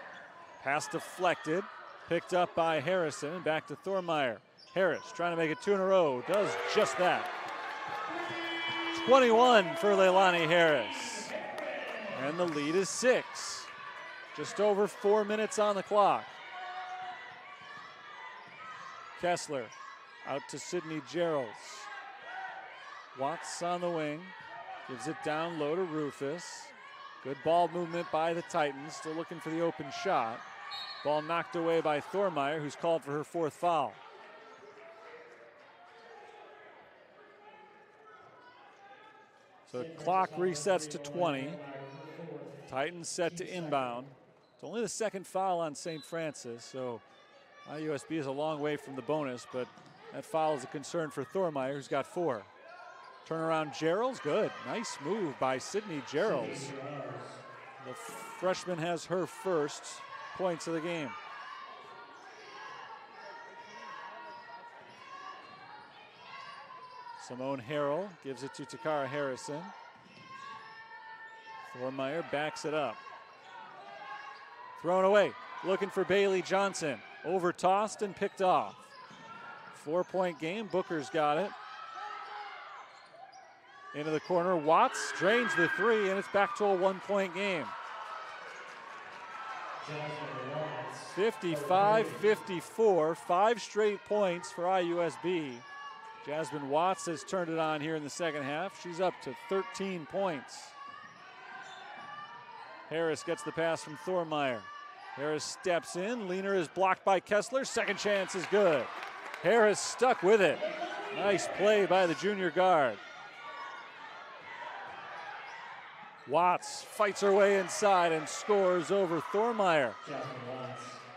pass deflected, picked up by Harrison, and back to Thormeyer. Harris trying to make it 2 in a row, does just that. 21 for Leilani Harris. And the lead is 6. Just over 4 minutes on the clock. Kessler out to Sydney Geralds. Watts on the wing. Gives it down low to Rufus. Good ball movement by the Titans. Still looking for the open shot. Ball knocked away by Thormeyer, who's called for her 4th foul. So the clock resets to 20. Titans set to inbound. It's only the 2nd foul on St. Francis, so IUSB is a long way from the bonus, but that foul is a concern for Thormeyer, who's got 4. Turnaround Geralds, good. Nice move by Sydney Geralds. The freshman has her first points of the game. Simone Harrell gives it to Takara Harrison. Thormeyer backs it up. Thrown away, looking for Bailey Johnson. Over tossed and picked off. 4-point game, Booker's got it. Into the corner, Watts drains the 3, and it's back to a 1-point game. 55-54, 5 straight points for IUSB. Jasmine Watts has turned it on here in the second half. She's up to 13 points. Harris gets the pass from Thormeyer. Harris steps in. Leaner is blocked by Kessler. Second chance is good. Harris stuck with it. Nice play by the junior guard. Watts fights her way inside and scores over Thormeyer.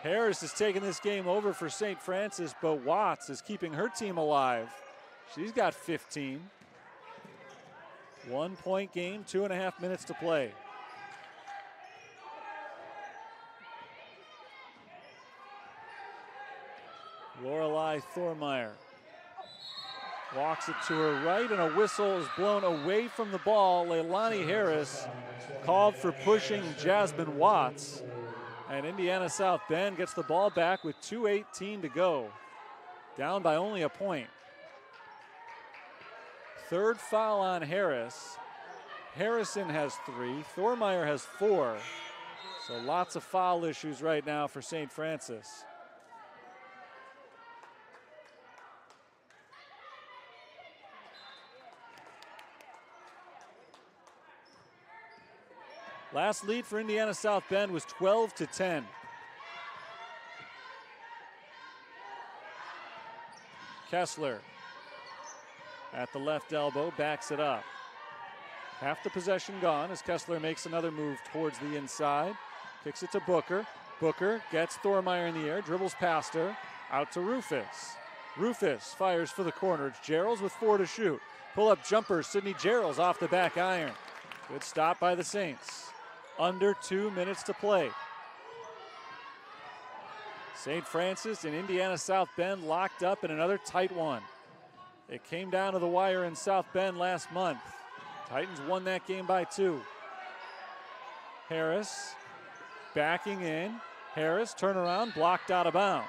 Harris is taking this game over for St. Francis, but Watts is keeping her team alive. She's got 15. 1 point game, 2.5 minutes to play. Lorelei Thormeyer walks it to her right, and a whistle is blown away from the ball. Leilani Harris called for pushing Jasmine Watts, and Indiana South Bend gets the ball back with 2:18 to go, down by only a point. Third foul on Harris. Harrison has 3, Thormeyer has 4, so lots of foul issues right now for St. Francis. Last lead for Indiana South Bend was 12-10. Kessler at the left elbow, backs it up. Half the possession gone as Kessler makes another move towards the inside. Kicks it to Booker. Booker gets Thormeyer in the air, dribbles past her, out to Rufus. Rufus fires for the corner. It's Gerald's with 4 to shoot. Pull-up jumper, Sydney Gerald's off the back iron. Good stop by the Saints. Under 2 minutes to play. St. Francis and Indiana South Bend locked up in another tight one. It came down to the wire in South Bend last month. Titans won that game by 2. Harris backing in. Harris, turnaround, blocked out of bounds.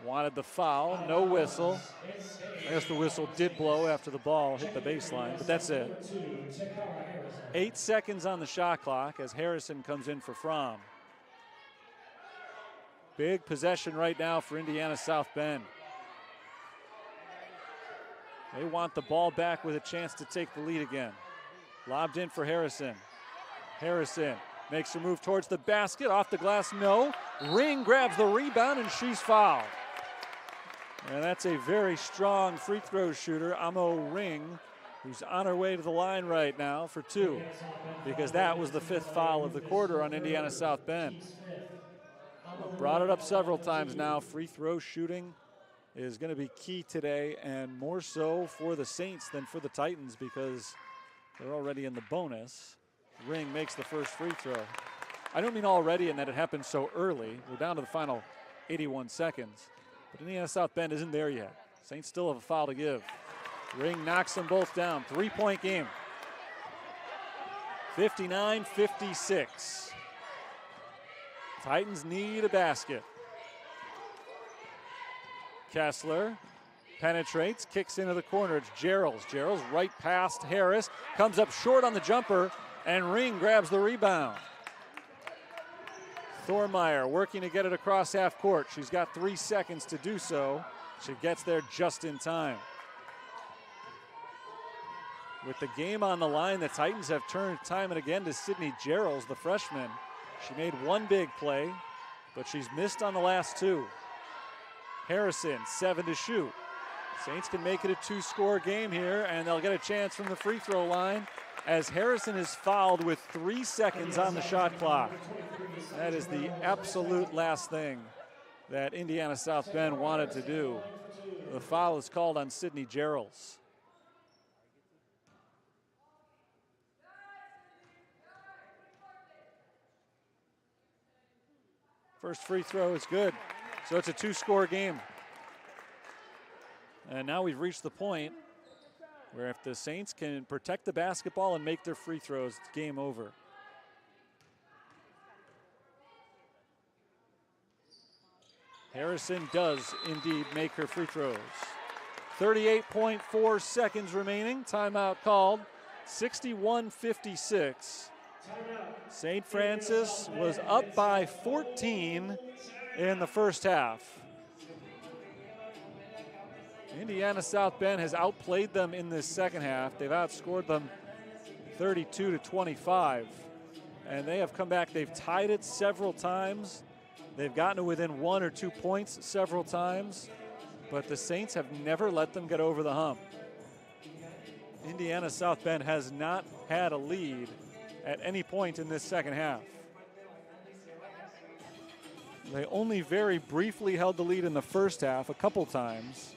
Wanted the foul, no whistle. I guess the whistle did blow after the ball hit the baseline, but that's it. 8 seconds on the shot clock as Harrison comes in for Fromm. Big possession right now for Indiana South Bend. They want the ball back with a chance to take the lead again. Lobbed in for Harrison. Harrison makes her move towards the basket, off the glass, no. Ring grabs the rebound and she's fouled. And that's a very strong free throw shooter, Amo Ring, who's on her way to the line right now for 2, because that was the 5th foul of the quarter on Indiana South Bend. Brought it up several times now. Free throw shooting is going to be key today, and more so for the Saints than for the Titans because they're already in the bonus. Ring makes the first free throw. I don't mean already in that it happened so early. We're down to the final 81 seconds. But Indiana South Bend isn't there yet. Saints still have a foul to give. Ring knocks them both down. 3-point game. 59-56. Titans need a basket. Kessler penetrates, kicks into the corner. It's Gerald's. Gerald's right past Harris. Comes up short on the jumper, and Ring grabs the rebound. Thormeyer working to get it across half court. She's got 3 seconds to do so. She gets there just in time. With the game on the line, the Titans have turned time and again to Sydney Gerald's, the freshman. She made 1 big play, but she's missed on the last 2. Harrison, 7 to shoot. Saints can make it a 2-score game here, and they'll get a chance from the free throw line as Harrison is fouled with 3 seconds on the shot clock. That is the absolute last thing that Indiana South Bend wanted to do. The foul is called on Sydney Gerald's. First free throw is good. So it's a 2-score game. And now we've reached the point where if the Saints can protect the basketball and make their free throws, it's game over. Harrison does indeed make her free throws. 38.4 seconds remaining. Timeout called. 61-56. St. Francis was up by 14 in the first half. Indiana South Bend has outplayed them in this second half. They've outscored them 32-25, and they have come back. They've tied it several times. They've gotten to within 1 or 2 points several times, but the Saints have never let them get over the hump. Indiana South Bend has not had a lead at any point in this second half. They only very briefly held the lead in the first half a couple times.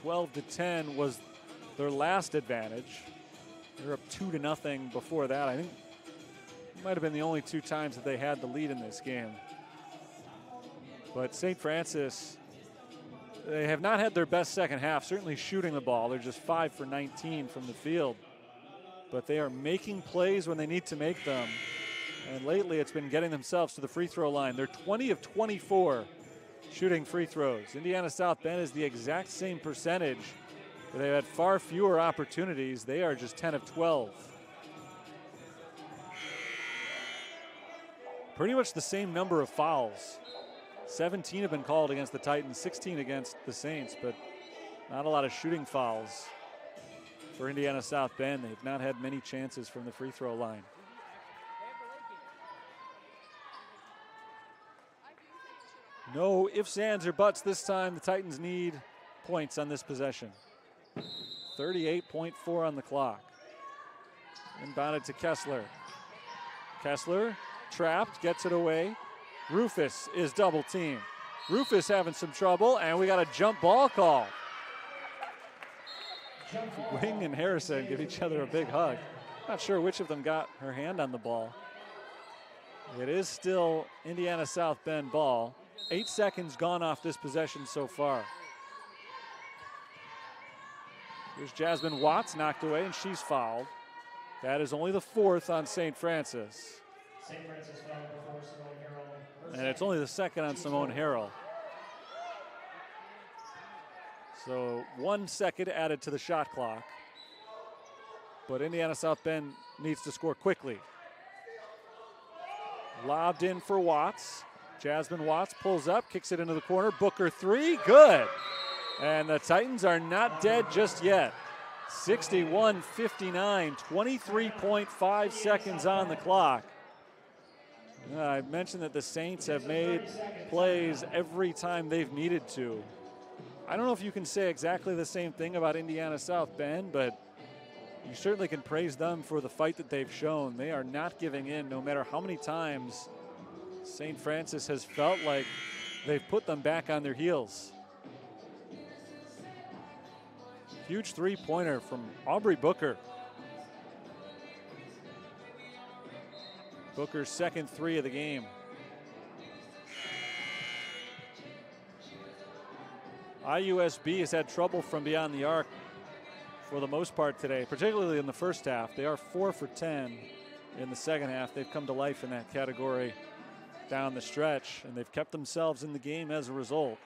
12-10 was their last advantage. They're up 2-0 before that. I think it might have been the only two times that they had the lead in this game. But St. Francis, they have not had their best second half, certainly shooting the ball. They're just 5 for 19 from the field. But they are making plays when they need to make them. And lately it's been getting themselves to the free throw line. They're 20 of 24 shooting free throws. Indiana South Bend is the exact same percentage, but they've had far fewer opportunities. They are just 10 of 12. Pretty much the same number of fouls. 17 have been called against the Titans, 16 against the Saints, but not a lot of shooting fouls for Indiana South Bend. They've not had many chances from the free throw line. No ifs, ands, or buts this time. The Titans need points on this possession. 38.4 on the clock. Inbounded to Kessler. Kessler trapped, gets it away. Rufus is double teamed. Rufus having some trouble, and we got a jump ball call. Wing and Harrison give each other a big hug. Not sure which of them got her hand on the ball. It is still Indiana South Bend ball. 8 seconds gone off this possession so far. Here's Jasmine Watts knocked away, and she's fouled. That is only the fourth on St. Francis.
St. Francis fouled before Simone Harrell.
And it's only the second on Simone Harrell. So 1 second added to the shot clock. But Indiana South Bend needs to score quickly. Lobbed in for Watts. Jasmine Watts pulls up, kicks it into the corner. Booker three, good. And the Titans are not dead just yet. 61-59, 23.5 seconds on the clock. I mentioned that the Saints have made plays every time they've needed to. I don't know if you can say exactly the same thing about Indiana South Bend, but you certainly can praise them for the fight that they've shown. They are not giving in no matter how many times St. Francis has felt like they've put them back on their heels. Huge three-pointer from Aubrey Booker. Booker's second three of the game. IUSB has had trouble from beyond the arc for the most part today, particularly in the first half. They are 4 for 10 in the second half. They've come to life in that category down the stretch, and they've kept themselves in the game as a result.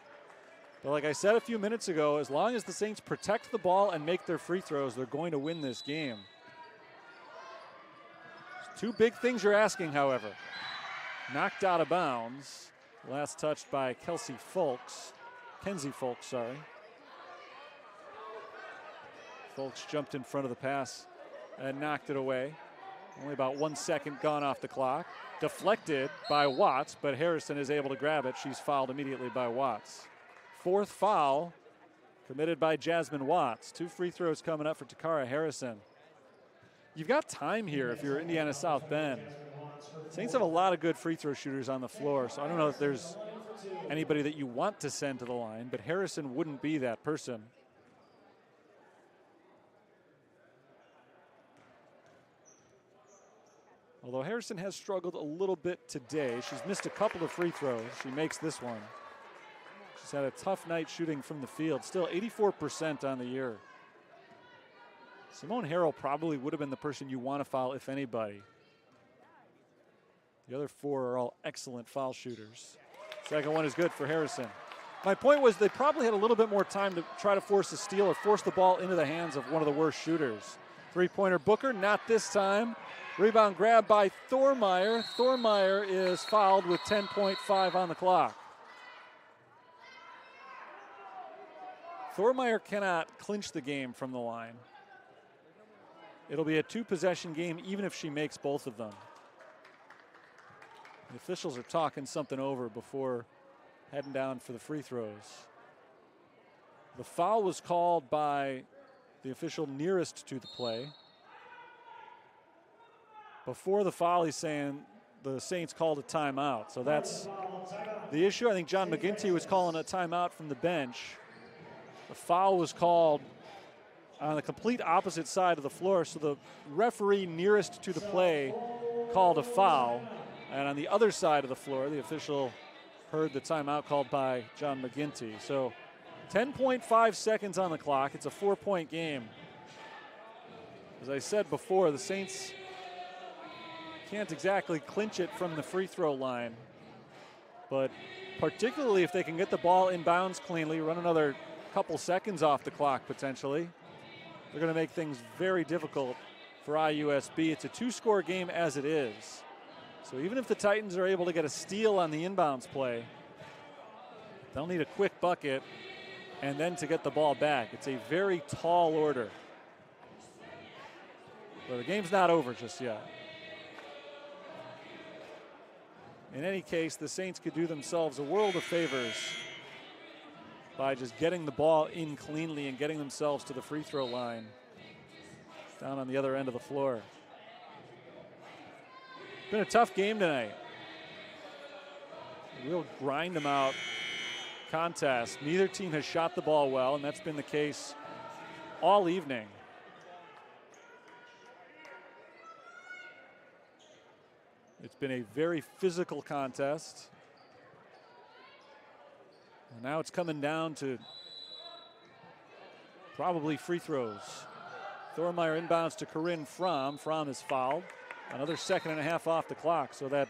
But like I said a few minutes ago, as long as the Saints protect the ball and make their free throws, they're going to win this game. There's two big things you're asking, however. Knocked out of bounds. Last touched by Kenzie Folks, sorry. Folks jumped in front of the pass and knocked it away. Only about 1 second gone off the clock. Deflected by Watts, but Harrison is able to grab it. She's fouled immediately by Watts. Fourth foul committed by Jasmine Watts. 2 free throws coming up for Takara Harrison. You've got time here if you're Indiana South Bend. Saints have a lot of good free throw shooters on the floor, so I don't know if there's anybody that you want to send to the line, but Harrison wouldn't be that person. Although Harrison has struggled a little bit today. She's missed a couple of free throws. She makes this one. She's had a tough night shooting from the field. Still 84% on the year. Simone Harrell probably would have been the person you want to foul, if anybody. The other 4 are all excellent foul shooters. Second one is good for Harrison. My point was they probably had a little bit more time to try to force a steal or force the ball into the hands of one of the worst shooters. Three-pointer Booker, not this time. Rebound grab by Thormeyer. Thormeyer is fouled with 10.5 on the clock. Thormeyer cannot clinch the game from the line. It'll be a 2-possession game even if she makes both of them. The officials are talking something over before heading down for the free throws. The foul was called by the official nearest to the play. Before the foul, he's saying the Saints called a timeout. So that's the issue. I think John McGinty was calling a timeout from the bench. The foul was called on the complete opposite side of the floor. So the referee nearest to the play called a foul. And on the other side of the floor, the official heard the timeout called by John McGinty. So 10.5 seconds on the clock. It's a 4-point game. As I said before, the Saints can't exactly clinch it from the free throw line. But particularly if they can get the ball inbounds cleanly, run another couple seconds off the clock potentially, they're going to make things very difficult for IUSB. It's a 2-score game as it is. So even if the Titans are able to get a steal on the inbounds play, they'll need a quick bucket and then to get the ball back. It's a very tall order. But the game's not over just yet. In any case, the Saints could do themselves a world of favors by just getting the ball in cleanly and getting themselves to the free throw line down on the other end of the floor. It's been a tough game tonight. A real grind them out contest. Neither team has shot the ball well, and that's been the case all evening. It's been a very physical contest. And now it's coming down to probably free throws. Thormeyer inbounds to Corinne Fromm. Fromm is fouled. Another second and a half off the clock. So that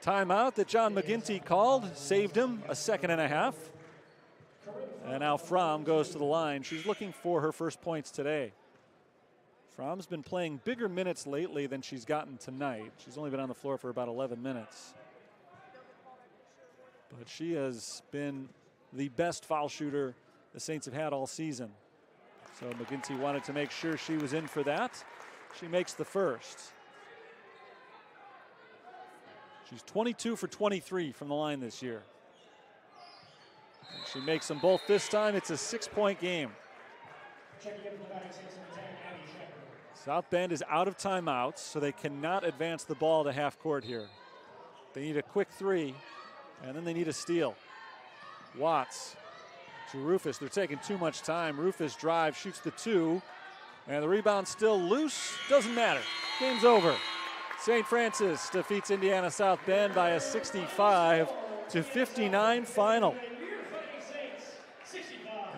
timeout that John McGinty called saved him a second and a half. And now Fromm goes to the line. She's looking for her first points today. Fromm's been playing bigger minutes lately than she's gotten tonight. She's only been on the floor for about 11 minutes. But she has been the best foul shooter the Saints have had all season. So McGinty wanted to make sure she was in for that. She makes the first. She's 22 for 23 from the line this year. And she makes them both this time. It's a 6-point game. South Bend is out of timeouts, so they cannot advance the ball to half court here. They need a quick three, and then they need a steal. Watts to Rufus. They're taking too much time. Rufus drives, shoots the two, and the rebound still loose. Doesn't matter. Game's over. St. Francis defeats Indiana South Bend by a 65-59 final.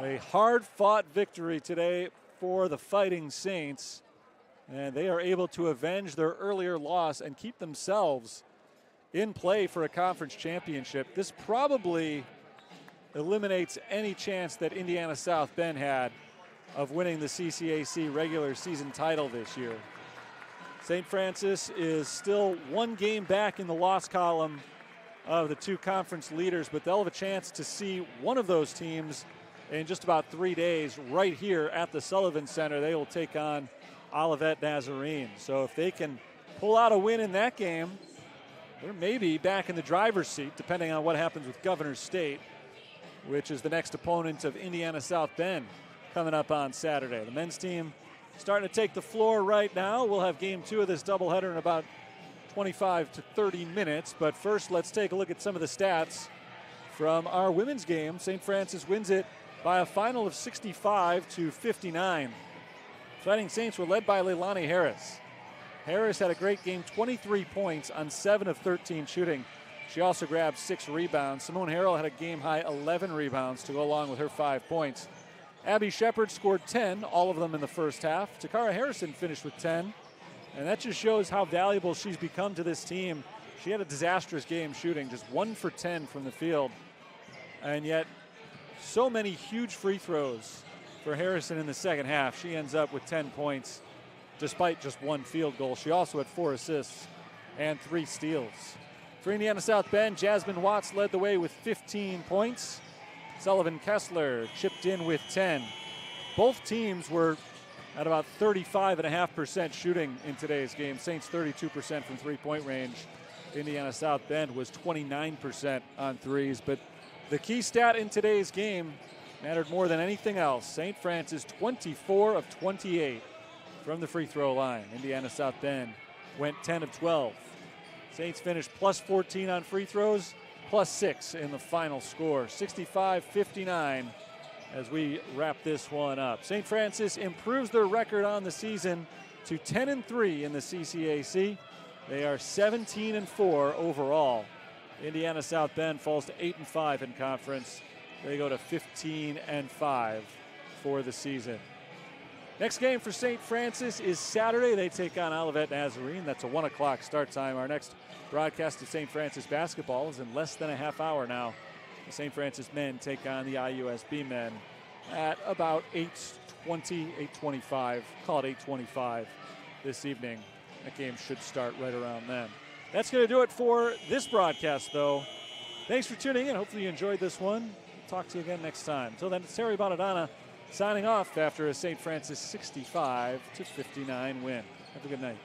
A hard-fought victory today for the Fighting Saints, and they are able to avenge their earlier loss and keep themselves in play for a conference championship. This probably eliminates any chance that Indiana South Bend had of winning the CCAC regular season title this year. St. Francis is still one game back in the loss column of the two conference leaders, but they'll have a chance to see one of those teams in just about 3 days right here at the Sullivan Center. They will take on Olivet Nazarene. So if they can pull out a win in that game, they're maybe back in the driver's seat, depending on what happens with Governor State, which is the next opponent of Indiana South Bend coming up on Saturday. The men's team starting to take the floor right now. We'll have game 2 of this doubleheader in about 25 to 30 minutes. But first, let's take a look at some of the stats from our women's game. St. Francis wins it by a final of 65-59. Fighting Saints were led by Leilani Harris. Harris had a great game, 23 points on 7 of 13 shooting. She also grabbed 6 rebounds. Simone Harrell had a game-high 11 rebounds to go along with her 5 points. Abby Shepard scored 10, all of them in the first half. Takara Harrison finished with 10, and that just shows how valuable she's become to this team. She had a disastrous game shooting, just 1 for 10 from the field, and yet so many huge free throws for Harrison in the second half. She ends up with 10 points despite just 1 field goal. She also had 4 assists and 3 steals. For Indiana South Bend, Jasmine Watts led the way with 15 points. Sullivan Kessler chipped in with 10. Both teams were at about 35.5% shooting in today's game. Saints 32% from three-point range. Indiana South Bend was 29% on threes. But the key stat in today's game, mattered more than anything else. St. Francis 24 of 28 from the free throw line. Indiana South Bend went 10 of 12. Saints finished plus 14 on free throws, plus 6 in the final score, 65-59 as we wrap this one up. St. Francis improves their record on the season to 10-3 in the CCAC. They are 17-4 overall. Indiana South Bend falls to 8-5 in conference. They go to 15-5 for the season. Next game for St. Francis is Saturday. They take on Olivet Nazarene. That's a 1 o'clock start time. Our next broadcast of St. Francis basketball is in less than a half hour now. The St. Francis men take on the IUSB men at about 8:20, 8:25. Call it 8:25 this evening. That game should start right around then. That's going to do it for this broadcast, though. Thanks for tuning in. Hopefully you enjoyed this one. We'll talk to you again next time. Until then, it's Terry Bonadonna signing off after a St. Francis 65-59 win. Have a good night.